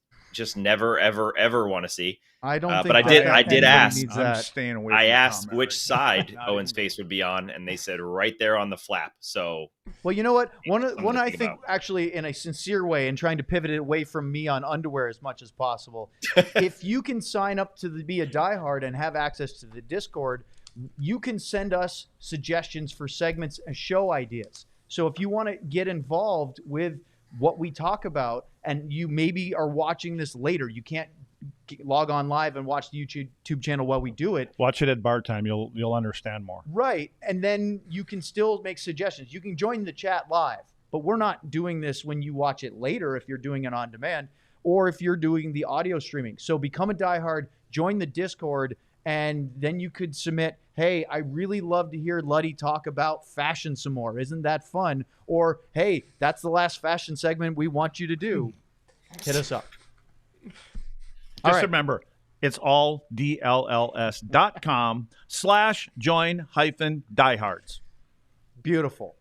never, ever, ever want to see. I don't think but I did ask. I'm staying away. I from asked comment which right side now. Owen's face would be on, and they said right there on the flap. So, Well, you know what? One Something to I think think about. actually in a sincere way and trying to pivot it away from me on underwear as much as possible. If you can sign up to be a diehard and have access to the Discord, you can send us suggestions for segments and show ideas. So if you want to get involved with what we talk about, and you maybe are watching this later, you can't log on live and watch the YouTube channel while we do it. Watch it at bar time. You'll understand more. Right. And then you can still make suggestions. You can join the chat live, but we're not doing this when you watch it later if you're doing it on demand or if you're doing the audio streaming. So become a diehard, join the Discord, and then you could submit, hey, I really love to hear Luddy talk about fashion some more. Isn't that fun? Or, hey, that's the last fashion segment we want you to do. Hit us up. Just remember, it's all DLLS.com/join-diehards. Beautiful.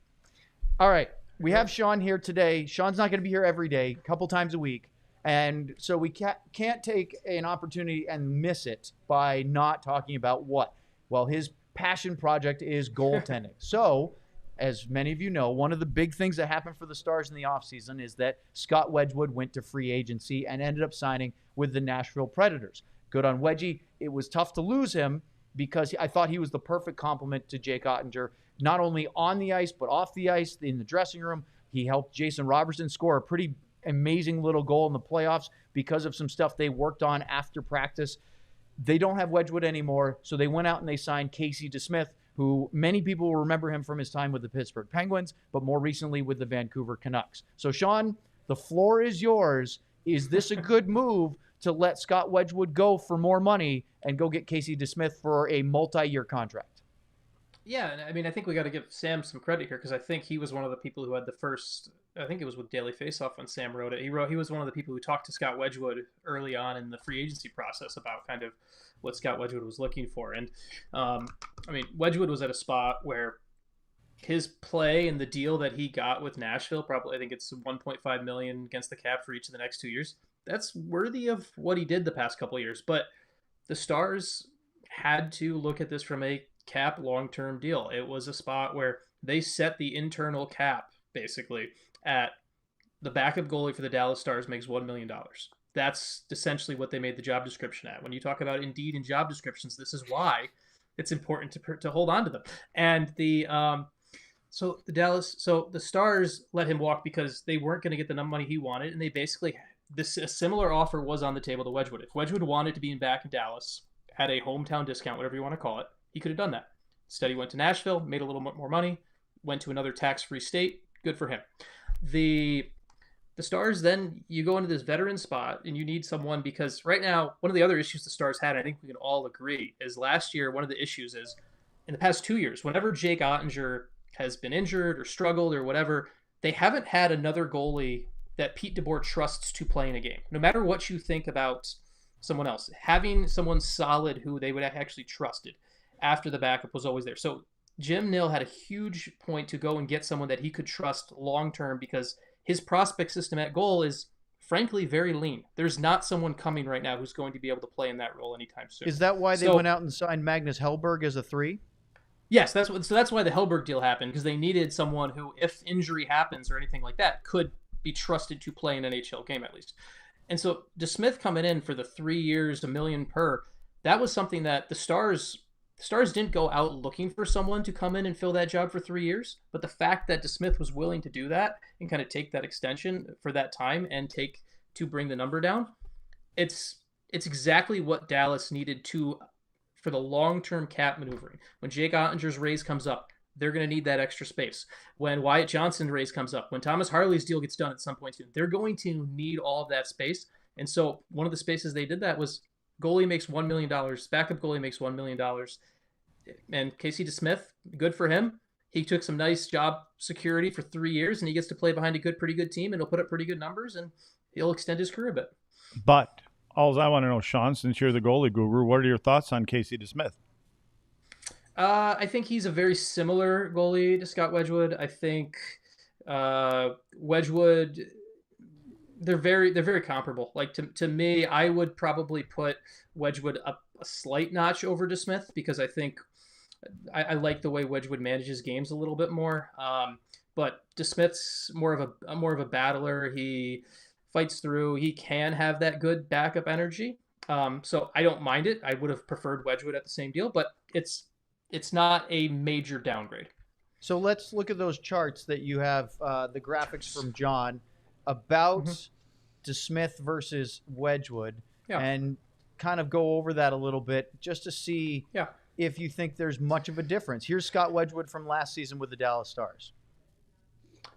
All right. We have Sean here today. Sean's not going to be here every day, a couple times a week. And so we can't take an opportunity and miss it by not talking about what? Well, his passion project is goaltending. So, as many of you know, one of the big things that happened for the Stars in the offseason is that Scott Wedgwood went to free agency and ended up signing with the Nashville Predators. Good on Wedgie. It was tough to lose him because I thought he was the perfect complement to Jake Ottinger, not only on the ice, but off the ice, in the dressing room. He helped Jason Robertson score a pretty amazing little goal in the playoffs because of some stuff they worked on after practice. They don't have Wedgwood anymore, so they went out and they signed Casey DeSmith, who many people will remember him from his time with the Pittsburgh Penguins, but more recently with the Vancouver Canucks. So, Sean, the floor is yours. Is this a good move to let Scott Wedgwood go for more money and go get Casey DeSmith for a multi-year contract? Yeah, and I mean, I think we got to give Sam some credit here because I think he was one of the people who had the first. I think it was with Daily Faceoff when Sam wrote it. He was one of the people who talked to Scott Wedgwood early on in the free agency process about kind of what Scott Wedgwood was looking for. And I mean, Wedgwood was at a spot where his play and the deal that he got with Nashville, probably I think it's $1.5 million against the cap for each of the next 2 years. That's worthy of what he did the past couple of years. But the Stars had to look at this from a cap long-term deal. It was a spot where they set the internal cap basically at the backup goalie for the Dallas Stars makes $1 million. That's essentially what they made the job description at. When you talk about Indeed and job descriptions, this is why it's important to hold on to them. And so the Stars let him walk because they weren't going to get the money he wanted, and they basically a similar offer was on the table to Wedgwood. If Wedgwood wanted to be back in Dallas, had a hometown discount, whatever you want to call it, he could have done that. Instead, he went to Nashville, made a little bit more money, went to another tax-free state. Good for him. The Stars, then you go into this veteran spot and you need someone because right now, one of the other issues the Stars had, I think we can all agree, is last year, one of the issues is in the past 2 years, whenever Jake Ottinger has been injured or struggled or whatever, they haven't had another goalie that Pete DeBoer trusts to play in a game. No matter what you think about someone else, having someone solid who they would have actually trusted after the backup was always there. So Jim Nill had a huge point to go and get someone that he could trust long-term because his prospect system at goal is frankly very lean. There's not someone coming right now who's going to be able to play in that role anytime soon. Is that why they went out and signed Magnus Hellberg as a 3? Yes, that's why the Hellberg deal happened, because they needed someone who, if injury happens or anything like that, could be trusted to play an NHL game at least. And so DeSmith coming in for the 3 years, $1 million per, that was something that the Stars didn't go out looking for someone to come in and fill that job for 3 years. But the fact that DeSmith was willing to do that and kind of take that extension for that time and to bring the number down, it's exactly what Dallas needed for the long-term cap maneuvering. When Jake Ottinger's raise comes up, they're going to need that extra space. When Wyatt Johnson's raise comes up, when Thomas Harley's deal gets done at some point soon, they're going to need all of that space. And so one of the spaces they did that was goalie makes $1 million, backup goalie makes $1 million. And Casey DeSmith, good for him. He took some nice job security for 3 years, and he gets to play behind a pretty good team, and he'll put up pretty good numbers, and he'll extend his career a bit. But all I want to know, Sean, since you're the goalie guru, what are your thoughts on Casey DeSmith? I think he's a very similar goalie to Scott Wedgwood. I think Wedgwood, they're very comparable. Like to me, I would probably put Wedgwood up a slight notch over DeSmith because I think I like the way Wedgwood manages games a little bit more. But DeSmith's more of a battler. He fights through. He can have that good backup energy. So I don't mind it. I would have preferred Wedgwood at the same deal, but it's not a major downgrade. So let's look at those charts that you have, the graphics from John about DeSmith versus Wedgwood, and kind of go over that a little bit just to see if you think there's much of a difference. Here's Scott Wedgwood from last season with the Dallas Stars.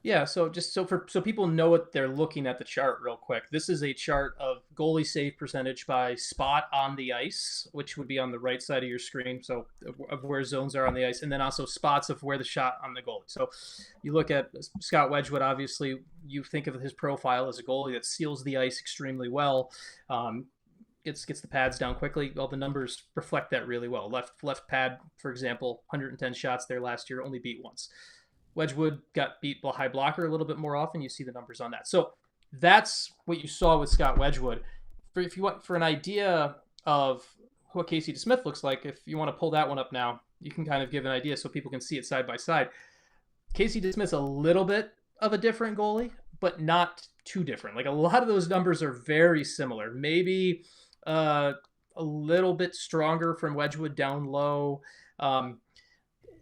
Yeah, so just so people know what they're looking at the chart real quick. This is a chart of goalie save percentage by spot on the ice, which would be on the right side of your screen, so of where zones are on the ice, and then also spots of where the shot on the goalie. So you look at Scott Wedgwood, obviously you think of his profile as a goalie that seals the ice extremely well. Gets the pads down quickly. Well, the numbers reflect that really well. Left pad, for example, 110 shots there last year, only beat once. Wedgwood got beat by high blocker a little bit more often. You see the numbers on that. So that's what you saw with Scott Wedgwood. If you want for an idea of what Casey DeSmith looks like, if you want to pull that one up now, you can kind of give an idea so people can see it side by side. Casey DeSmith's a little bit of a different goalie, but not too different. Like a lot of those numbers are very similar. Maybe a little bit stronger from Wedgwood down low.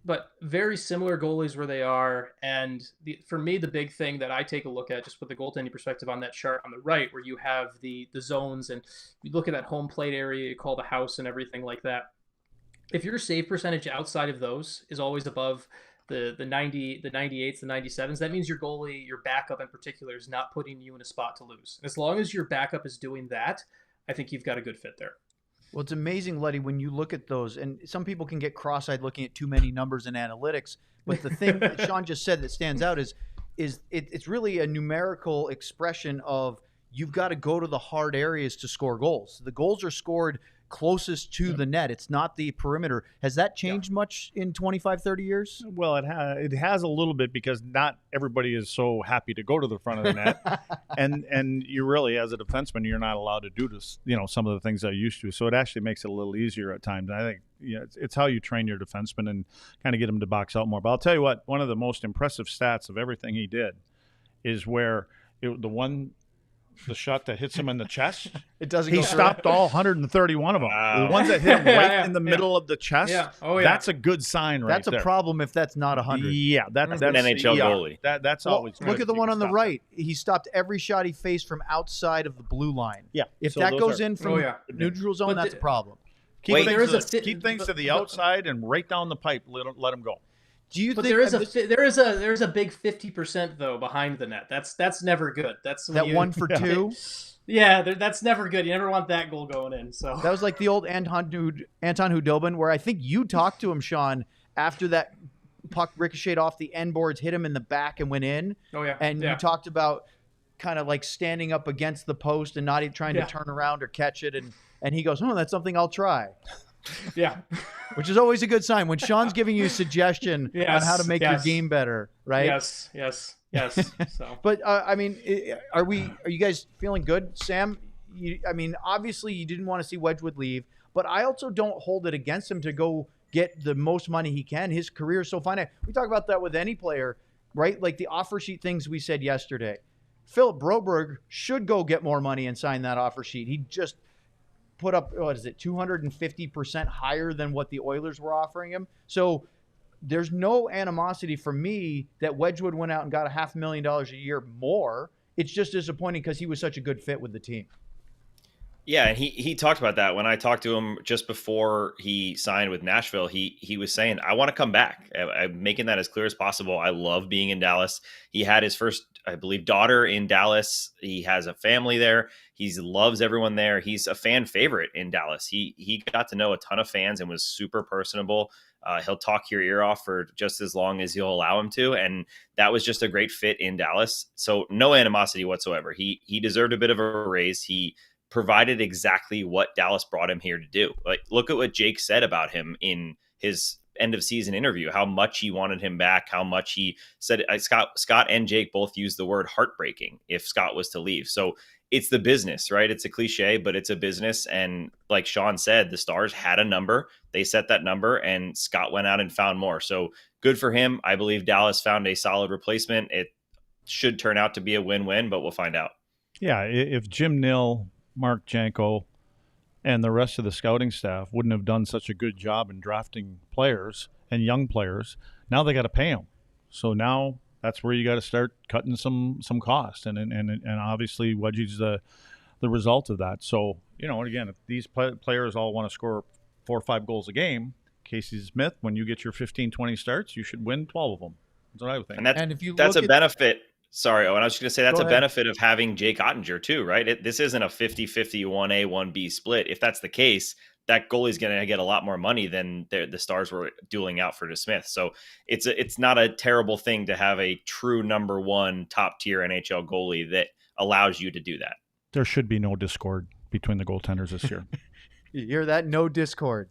But very similar goalies where they are. And for me, the big thing that I take a look at just with the goaltending perspective on that chart on the right, where you have the zones and you look at that home plate area you call the house and everything like that. If your save percentage outside of those is always above the 90, the 98s, the 97s, that means your goalie, your backup in particular, is not putting you in a spot to lose. As long as your backup is doing that, I think you've got a good fit there. Well, it's amazing, Luddy, when you look at those, and some people can get cross-eyed looking at too many numbers and analytics, but the thing that Sean just said that stands out is it's really a numerical expression of you've got to go to the hard areas to score goals. The goals are scored closest to the net. It's not the perimeter. Has that changed much in 25, 30 years? Well, it has a little bit because not everybody is so happy to go to the front of the net, and you really, as a defenseman, you're not allowed to do this. Some of the things I used to. So it actually makes it a little easier at times. And I think it's how you train your defenseman and kind of get them to box out more. But I'll tell you what, one of the most impressive stats of everything he did is where the shot that hits him in the chest, it doesn't. He stopped all 131 of them. Wow. The ones that hit him right in the middle of the chest. Yeah. Oh, yeah. That's a good sign, right? That's a problem if that's not 100. Yeah, that's an NHL goalie. That's always. Look at the one on the right. He stopped every shot he faced from outside of the blue line. Yeah. If that goes in from neutral zone, that's a problem. Keep things to the outside and right down the pipe. Let them go. Do you but think there is a big 50% though behind the net? That's never good. That's that 1 for 2. Yeah, that's never good. You never want that goal going in. So that was like the old Anton Hudobin, where I think you talked to him, Sean, after that puck ricocheted off the end boards, hit him in the back, and went in. Oh yeah, and you talked about kind of like standing up against the post and not even trying to turn around or catch it, and he goes, "Oh, that's something I'll try." Yeah. Which is always a good sign when Sean's giving you a suggestion on how to make your game better, right? Yes. So, but I mean, are you guys feeling good, Sam? Obviously you didn't want to see Wedgwood leave, but I also don't hold it against him to go get the most money he can. His career is so finite. We talk about that with any player, right? Like the offer sheet things we said yesterday. Philip Broberg should go get more money and sign that offer sheet. He just put up, 250% higher than what the Oilers were offering him. So there's no animosity for me that Wedgwood went out and got $500,000 a year more. It's just disappointing because he was such a good fit with the team. Yeah, and he talked about that when I talked to him just before he signed with Nashville. He was saying, I want to come back. I'm making that as clear as possible. I love being in Dallas. He had his first, I believe, daughter in Dallas. He has a family there. He loves everyone there. He's a fan favorite in Dallas. He got to know a ton of fans and was super personable. He'll talk your ear off for just as long as you'll allow him to. And that was just a great fit in Dallas. So no animosity whatsoever. He deserved a bit of a raise. He provided exactly what Dallas brought him here to do. Like, look at what Jake said about him in his end of season interview, how much he wanted him back, how much he said Scott and Jake both used the word heartbreaking if Scott was to leave. So it's the business, right? It's a cliche, but it's a business. And like Sean said, the Stars had a number. They set that number and Scott went out and found more. So good for him. I believe Dallas found a solid replacement. It should turn out to be a win-win, but we'll find out. Yeah. If Jim Nill, Mark Janko, and the rest of the scouting staff wouldn't have done such a good job in drafting players and young players, now they got to pay them. So now that's where you got to start cutting some cost, and obviously Wedgie's the result of that. So again, if these players all want to score 4 or 5 goals a game, Casey Smith, when you get your 15-20 starts, you should win 12 of them. That's what I would think. And if you that's look a at, benefit. Sorry, Owen, I was just going to say that's Go a ahead. benefit of having Jake Ottinger too, right? This isn't a 50-50 1A, 1B split. If that's the case, that goalie's going to get a lot more money than the Stars were dueling out for DeSmith. So it's not a terrible thing to have a true number one top tier NHL goalie that allows you to do that. There should be no discord between the goaltenders this year. you hear that? No Discord.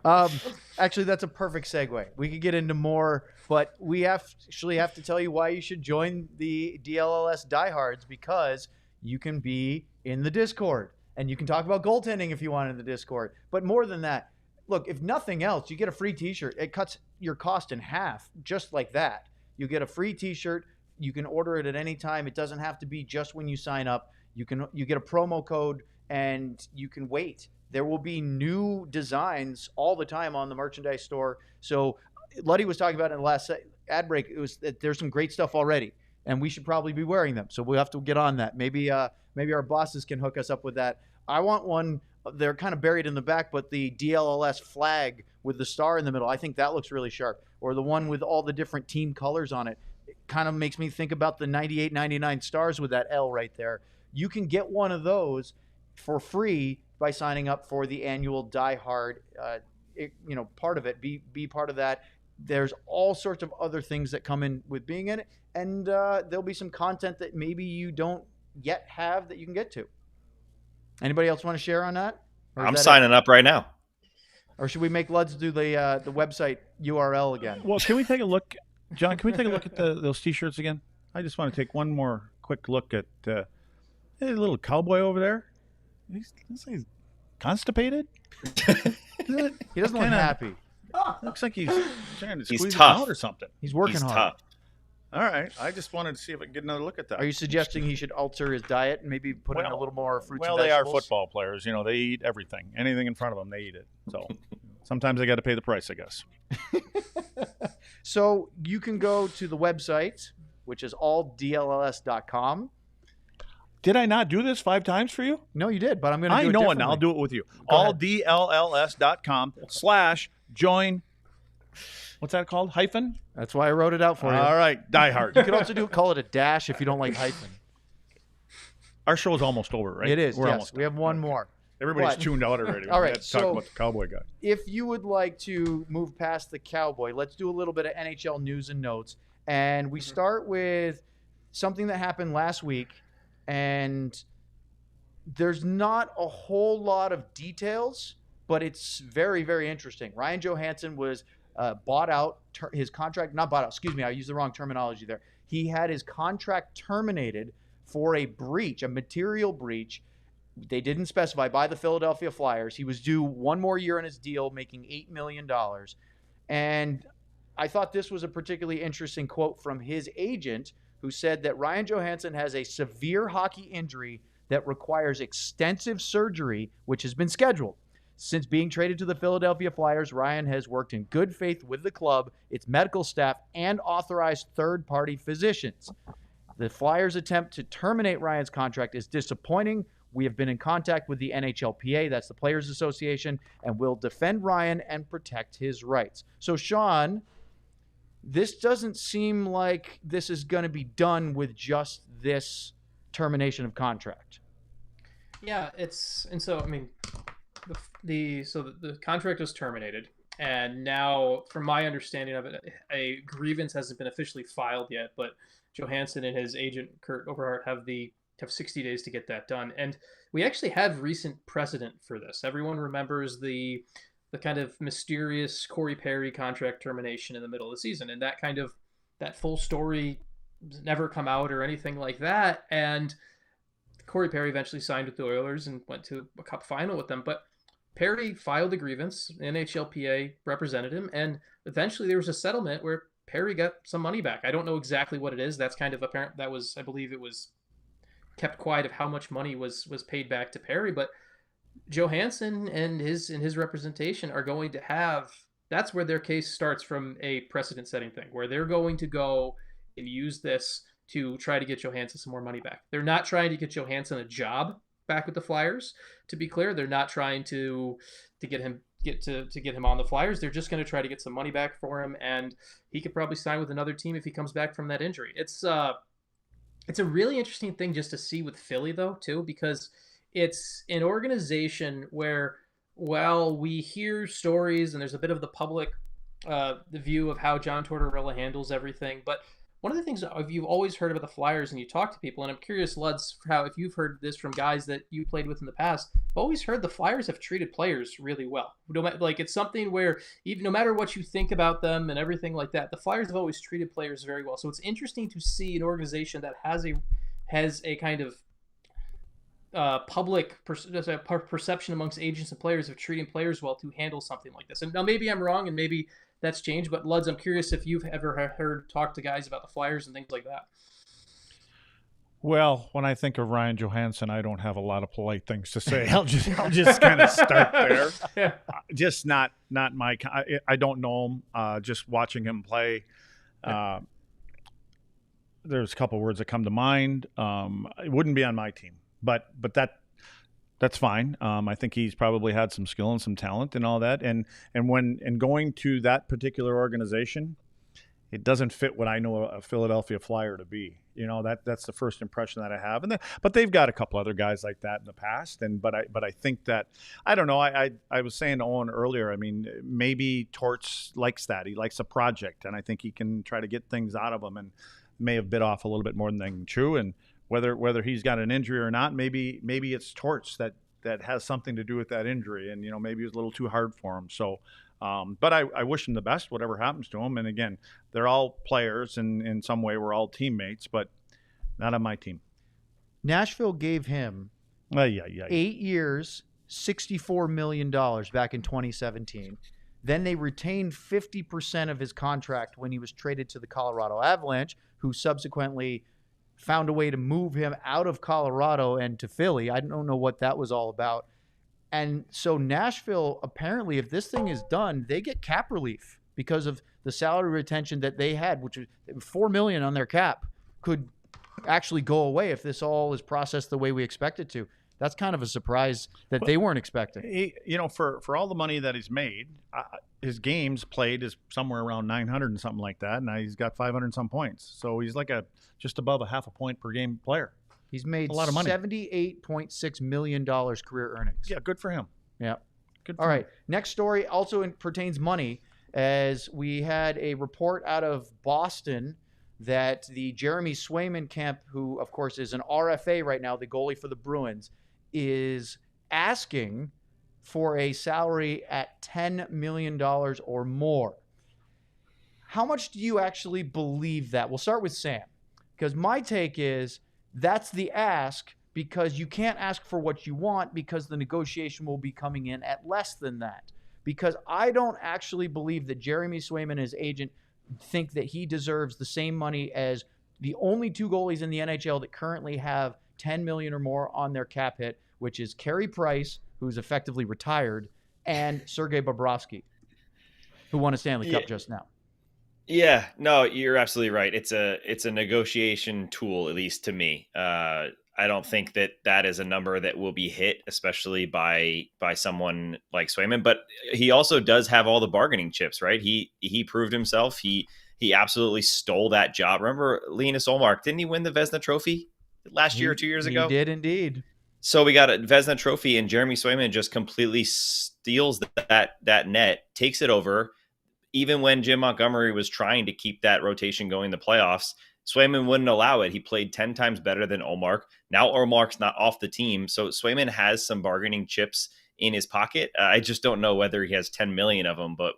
Actually, that's a perfect segue. We could get into more, but we actually have to tell you why you should join the DLLS diehards, because you can be in the Discord and you can talk about goaltending if you want in the Discord. But more than that, look, if nothing else, you get a free T-shirt. It cuts your cost in half, just like that. You get a free T-shirt. You can order it at any time. It doesn't have to be just when you sign up. You get a promo code and you can wait. There will be new designs all the time on the merchandise store. So Luddy was talking about in the last ad break, it was that there's some great stuff already, and we should probably be wearing them. So we'll have to get on that. Maybe our bosses can hook us up with that. I want one. They're kind of buried in the back, but the DLLS flag with the star in the middle, I think that looks really sharp. Or the one with all the different team colors on it. It kind of makes me think about the 98-99 Stars with that L right there. You can get one of those for free by signing up for the annual Die Hard, part of it. Be part of that. There's all sorts of other things that come in with being in it, and there'll be some content that maybe you don't yet have that you can get to. Anybody else want to share on that? I'm signing up right now. Or should we make Luds do the website URL again? Well, can we take a look, John? Can we take a look at those T-shirts again? I just want to take one more quick look at a little cowboy over there. He's constipated. He doesn't look happy. Looks like he's trying to squeeze it tough. out or something. He's working hard. Tough. All right. I just wanted to see if I could get another look at that. Are you suggesting he should alter his diet and maybe put in a little more fruits Well, and they are vegetables? football players. They eat everything. Anything in front of them, they eat it. So sometimes they got to pay the price, I guess. So you can go to the website, which is alldlls.com. Did I not do this 5 times for you? No, you did, but I'm going to do it I know it differently. now. I'll do it with you. Go ahead. alldlls.com/join. What's that called? Hyphen? That's why I wrote it out for you. All right. Die Hard. You could also call it a dash if you don't like hyphen. Our show's almost over, right? It is, We're yes. almost We have one more. Everybody's But- tuned out already. All right, We had to talk so- about the cowboy guy. If you would like to move past the cowboy, let's do a little bit of NHL news and notes. And we start with something that happened last week. And there's not a whole lot of details, but it's very, very interesting. Ryan Johansson was bought out. His contract, not bought out, excuse me, I used the wrong terminology there. He had his contract terminated for a breach, a material breach. They didn't specify, by the Philadelphia Flyers. He was due one more year in his deal, making $8 million. And I thought this was a particularly interesting quote from his agent, who said that Ryan Johansson has a severe hockey injury that requires extensive surgery, which has been scheduled. Since being traded to the Philadelphia Flyers, Ryan has worked in good faith with the club, its medical staff, and authorized third-party physicians. The Flyers' attempt to terminate Ryan's contract is disappointing. We have been in contact with the NHLPA, that's the Players Association, and will defend Ryan and protect his rights. So, Sean, this doesn't seem like this is going to be done with just this termination of contract. Yeah, the contract was terminated, and now, from my understanding of it, a grievance hasn't been officially filed yet. But Johansson and his agent Kurt Overhart have 60 days to get that done, and we actually have recent precedent for this. Everyone remembers the kind of mysterious Corey Perry contract termination in the middle of the season, and that full story never come out or anything like that. And Corey Perry eventually signed with the Oilers and went to a cup final with them. But Perry filed a grievance, NHLPA represented him, and eventually there was a settlement where Perry got some money back. I don't know exactly what it is. That's kind of apparent. I believe it was kept quiet of how much money was paid back to Perry, but Johansson and his representation are going to have, that's where their case starts, from a precedent setting thing, where they're going to go and use this to try to get Johansson some more money back. They're not trying to get Johansson a job back with the Flyers, to be clear. They're not trying to get him get him on the Flyers. They're just going to try to get some money back for him, and he could probably sign with another team if he comes back from that injury. It's a really interesting thing just to see with Philly, though, too, because it's an organization where, while we hear stories and there's a bit of the public the view of how John Tortorella handles everything, but one of the things you've always heard about the Flyers, and you talk to people, and I'm curious, Luds, how if you've heard this from guys that you played with in the past, I've always heard the Flyers have treated players really well. Like, it's something where even no matter what you think about them and everything like that, the Flyers have always treated players very well. So it's interesting to see an organization that has a kind of public perception amongst agents and players of treating players well to handle something like this. And now maybe I'm wrong, and maybe that's changed, but Luds, I'm curious if you've ever talk to guys about the Flyers and things like that. Well, when I think of Ryan Johansson, I don't have a lot of polite things to say. I'll just kind of start there. Yeah. Just not my. I don't know him. Just watching him play, there's a couple words that come to mind. It wouldn't be on my team, but that's fine. I think he's probably had some skill and some talent and all that. And going to that particular organization, it doesn't fit what I know a Philadelphia Flyer to be. That's the first impression that I have. But they've got a couple other guys like that in the past. But I think that, I don't know. I was saying to Owen earlier, I mean, maybe Torts likes that. He likes a project, and I think he can try to get things out of him, and may have bit off a little bit more than they can chew. And whether he's got an injury or not, maybe it's Torts that has something to do with that injury, and maybe it was a little too hard for him. So, but I wish him the best, whatever happens to him. And again, they're all players, and in some way we're all teammates, but not on my team. Nashville gave him 8 years, $64 million back in 2017. Then they retained 50% of his contract when he was traded to the Colorado Avalanche, who subsequently found a way to move him out of Colorado and to Philly. I don't know what that was all about. And so Nashville, apparently, if this thing is done, they get cap relief because of the salary retention that they had, which was $4 million on their cap, could actually go away if this all is processed the way we expect it to. That's kind of a surprise that they weren't expecting. For all the money that he's made, his games played is somewhere around 900 and something like that. Now he's got 500 and some points. So he's like just above a half a point per game player. He's made a lot of money. $78.6 million career earnings. Yeah, good for him. Yeah. Good. All right. Next story also pertains money, as we had a report out of Boston that the Jeremy Swayman camp, who of course is an RFA right now, the goalie for the Bruins, is asking for a salary at $10 million or more. How much do you actually believe that? We'll start with Sam, because my take is that's the ask, because you can't ask for what you want, because the negotiation will be coming in at less than that. Because I don't actually believe that Jeremy Swayman and his agent think that he deserves the same money as the only two goalies in the NHL that currently have $10 million or more on their cap hit, which is Carey Price, who's effectively retired, and Sergei Bobrovsky, who won a Stanley Cup just now. Yeah, no, you're absolutely right. It's a negotiation tool, at least to me. I don't think that is a number that will be hit, especially by someone like Swayman. But he also does have all the bargaining chips, right? He proved himself. He absolutely stole that job. Remember Linus Ullmark? Didn't he win the Vezina Trophy last year or 2 years ago? He did indeed. So we got a Vezina Trophy, and Jeremy Swayman just completely steals that net, takes it over. Even when Jim Montgomery was trying to keep that rotation going in the playoffs, Swayman wouldn't allow it. He played 10 times better than Ullmark. Now Ullmark's not off the team, so Swayman has some bargaining chips in his pocket. I just don't know whether he has 10 million of them, but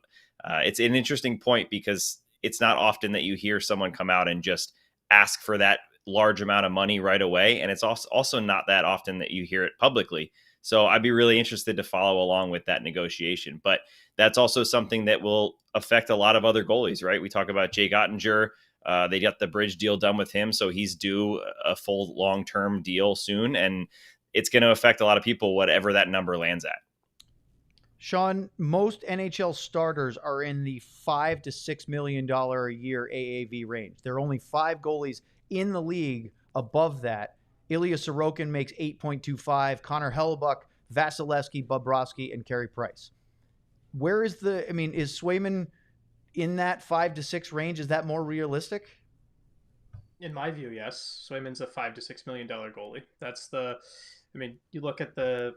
it's an interesting point, because it's not often that you hear someone come out and just ask for that large amount of money right away, and it's also not that often that you hear it publicly. So I'd be really interested to follow along with that negotiation. But that's also something that will affect a lot of other goalies, right? We talk about Jake Ottinger. They got the bridge deal done with him, so he's due a full long-term deal soon, and it's going to affect a lot of people, whatever that number lands at. Sean, most NHL starters are in the $5 to $6 million a year AAV range. There are only 5 goalies in the league above that. Ilya Sorokin makes 8.25, Connor Hellebuyck, Vasilevsky, Bobrovsky, and Carey Price. where is the? I mean, is Swayman in that 5 to 6 range? Is that more realistic? In my view, yes. Swayman's a $5 to $6 million goalie. That's the. I mean, you look at the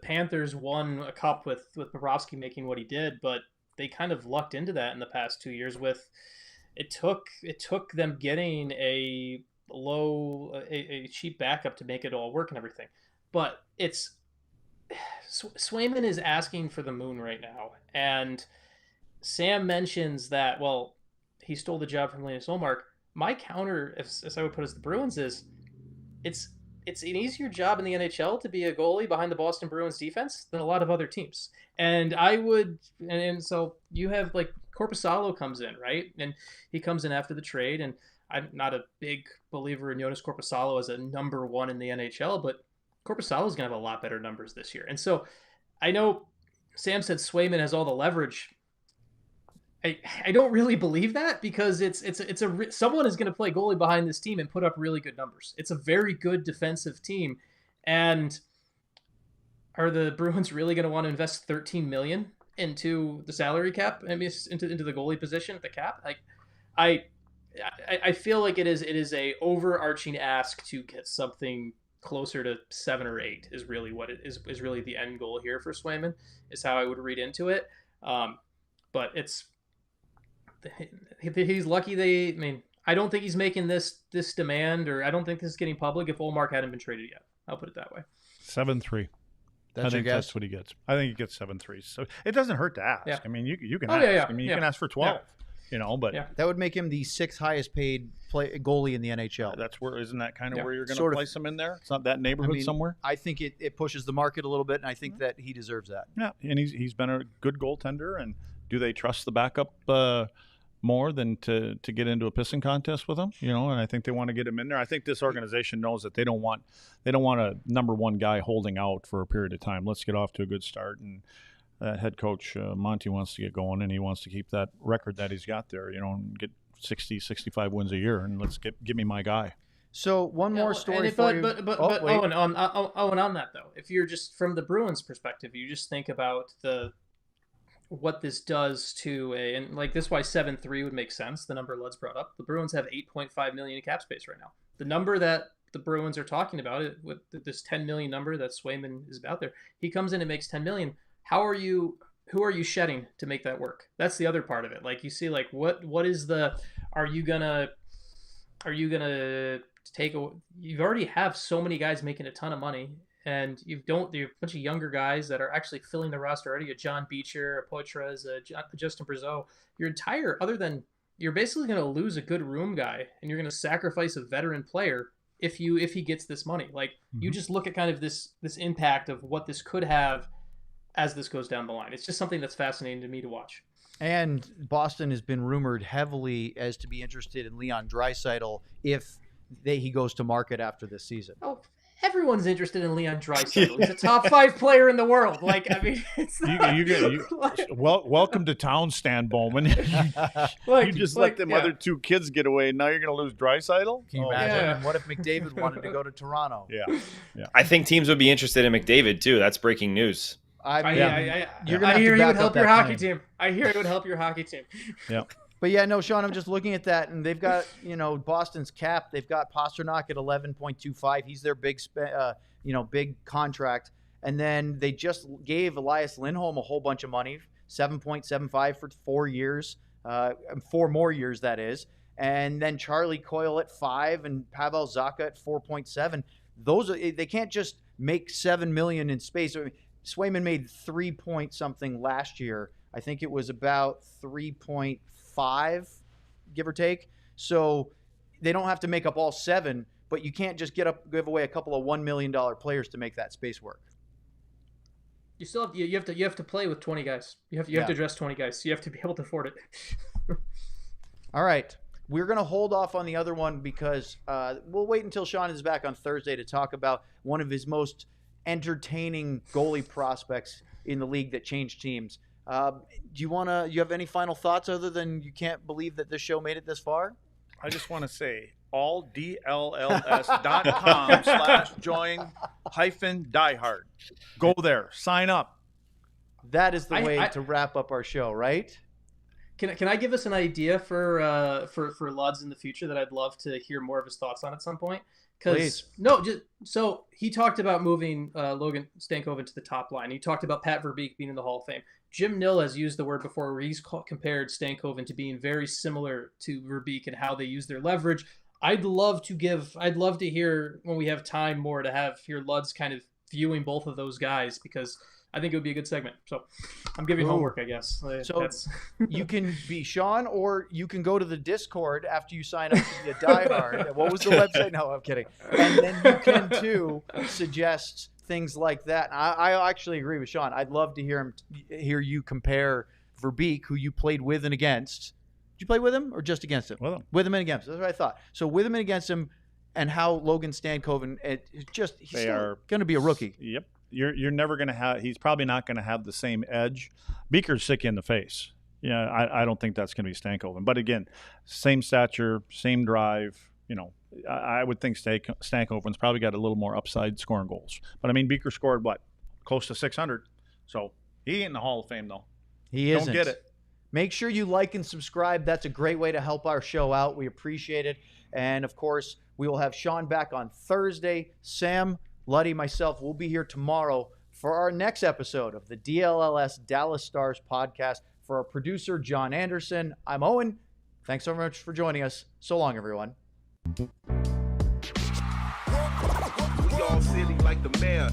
Panthers won a cup with Bobrovsky making what he did, but they kind of lucked into that in the past 2 years. With it took them getting a cheap backup to make it all work and everything. But Swayman is asking for the moon right now, and Sam mentions that he stole the job from Linus Ullmark. My counter, as I would put it, as the Bruins is, it's an easier job in the NHL to be a goalie behind the Boston Bruins defense than a lot of other teams. And so you have like Korpisalo comes in, right? And he comes in after the trade, and I'm not a big believer in Jonas Korpisalo as a number one in the NHL, but Korpisalo is going to have a lot better numbers this year. And so I know Sam said Swayman has all the leverage. I don't really believe that, because someone is going to play goalie behind this team and put up really good numbers. It's a very good defensive team, and are the Bruins really going to want to invest $13 million into the salary cap? I mean, into the goalie position at the cap. Like, I feel like it is a overarching ask to get something closer to 7 or 8 is really what it is really the end goal here for Swayman, is how I would read into it. But he's lucky. I don't think he's making this demand, or I don't think this is getting public if Ullmark hadn't been traded yet. I'll put it that way. 7-3. That's I think that's what he gets. I think he gets 7-3. So it doesn't hurt to ask. Yeah. I mean, you can ask. Yeah. I mean, you can ask for 12. But that would make him the 6th highest paid goalie in the NHL. That's where, isn't that kind of where you're going to place him in there? It's not that neighborhood somewhere. I think it pushes the market a little bit, and I think that he deserves that. Yeah, and he's been a good goaltender. And do they trust the backup more than to get into a pissing contest with him? And I think they want to get him in there. I think this organization knows that they don't want a number one guy holding out for a period of time. Let's get off to a good start, and head coach Monty wants to get going, and he wants to keep that record that he's got there, and get 60, 65 wins a year, and give me my guy. So one more story for you. But Owen, on that though, if you're just from the Bruins perspective, you just think about what this does to and like this, why 7-3 would make sense. The number Luds brought up, the Bruins have $8.5 million in cap space right now. The number that the Bruins are talking about, with this 10 million number that Swayman is about there, he comes in and makes 10 million. Who are you shedding to make that work? That's the other part of it. Like, you see, like, what is are you gonna you already have so many guys making a ton of money, and you have a bunch of younger guys that are actually filling the roster already. A John Beecher, a Poitras, a Justin Brazeau. You're basically going to lose a good room guy, and you're going to sacrifice a veteran player if he gets this money. Like, you just look at kind of this impact of what this could have as this goes down the line. It's just something that's fascinating to me to watch. And Boston has been rumored heavily as to be interested in Leon Draisaitl if he goes to market after this season. Oh, everyone's interested in Leon Draisaitl. He's a top 5 player in the world. Like, I mean, it's welcome to town, Stan Bowman. You just let them other 2 kids get away, and now you're going to lose Draisaitl? Can you imagine? Yeah. And what if McDavid wanted to go to Toronto? Yeah. I think teams would be interested in McDavid too. That's breaking news. I hear you would help your hockey team. I hear it would help your hockey team. Yeah. But yeah, no, Sean, I'm just looking at that, and they've got, Boston's cap. They've got Pasternak at 11.25. He's their big contract. And then they just gave Elias Lindholm a whole bunch of money, 7.75 for 4 years, 4 more years, that is. And then Charlie Coyle at 5 and Pavel Zacha at 4.7. They can't just make $7 million in space. I mean, Swayman made 3 point something last year. I think it was about 3.5, give or take. So they don't have to make up all 7, but you can't just give away a couple of $1 million players to make that space work. You still have to play with 20 guys. You have to dress 20 guys. So you have to be able to afford it. All right. We're going to hold off on the other one because we'll wait until Sean is back on Thursday to talk about one of his most entertaining goalie prospects in the league that changed teams. Do you have any final thoughts other than you can't believe that this show made it this far? I just want to say alldlls.com/join-diehard. Go there, sign up. that is the I- way I- to wrap up our show, right? Can I give us an idea for Luds in the future that I'd love to hear more of his thoughts on at some point? Please. So he talked about moving Logan Stankoven to the top line. He talked about Pat Verbeek being in the Hall of Fame. Jim Nill has used the word before where he's compared Stankoven to being very similar to Verbeek and how they use their leverage. I'd love to hear when we have time more to hear Luds kind of viewing both of those guys, because I think it would be a good segment. So I'm giving Ooh. homework, I guess. So you can be Sean, or you can go to the Discord after you sign up to be a diehard. What was the website? No, I'm kidding. And then you can too suggest things like that. I actually agree with Sean. I'd love to hear you compare Verbeek, who you played with and against. Did you play with him or just against him? With him. With him and against him. That's what I thought. So with him and against him, and how Logan Stankoven, he's still going to be a rookie. Yep. You're never going to have – he's probably not going to have the same edge. Beaker's sick in the face. Yeah, I don't think that's going to be Stankoven. But, again, same stature, same drive. I would think Stankoven's probably got a little more upside scoring goals. But, I mean, Beaker scored, what, close to 600. So he ain't in the Hall of Fame, though. He isn't. Don't get it. Make sure you like and subscribe. That's a great way to help our show out. We appreciate it. And, of course, we will have Sean back on Thursday. Sam, Luddy, myself will be here tomorrow for our next episode of the DLLS Dallas Stars podcast. For our producer, John Anderson, I'm Owen. Thanks so much for joining us. So long, everyone. We all silly like the mayor.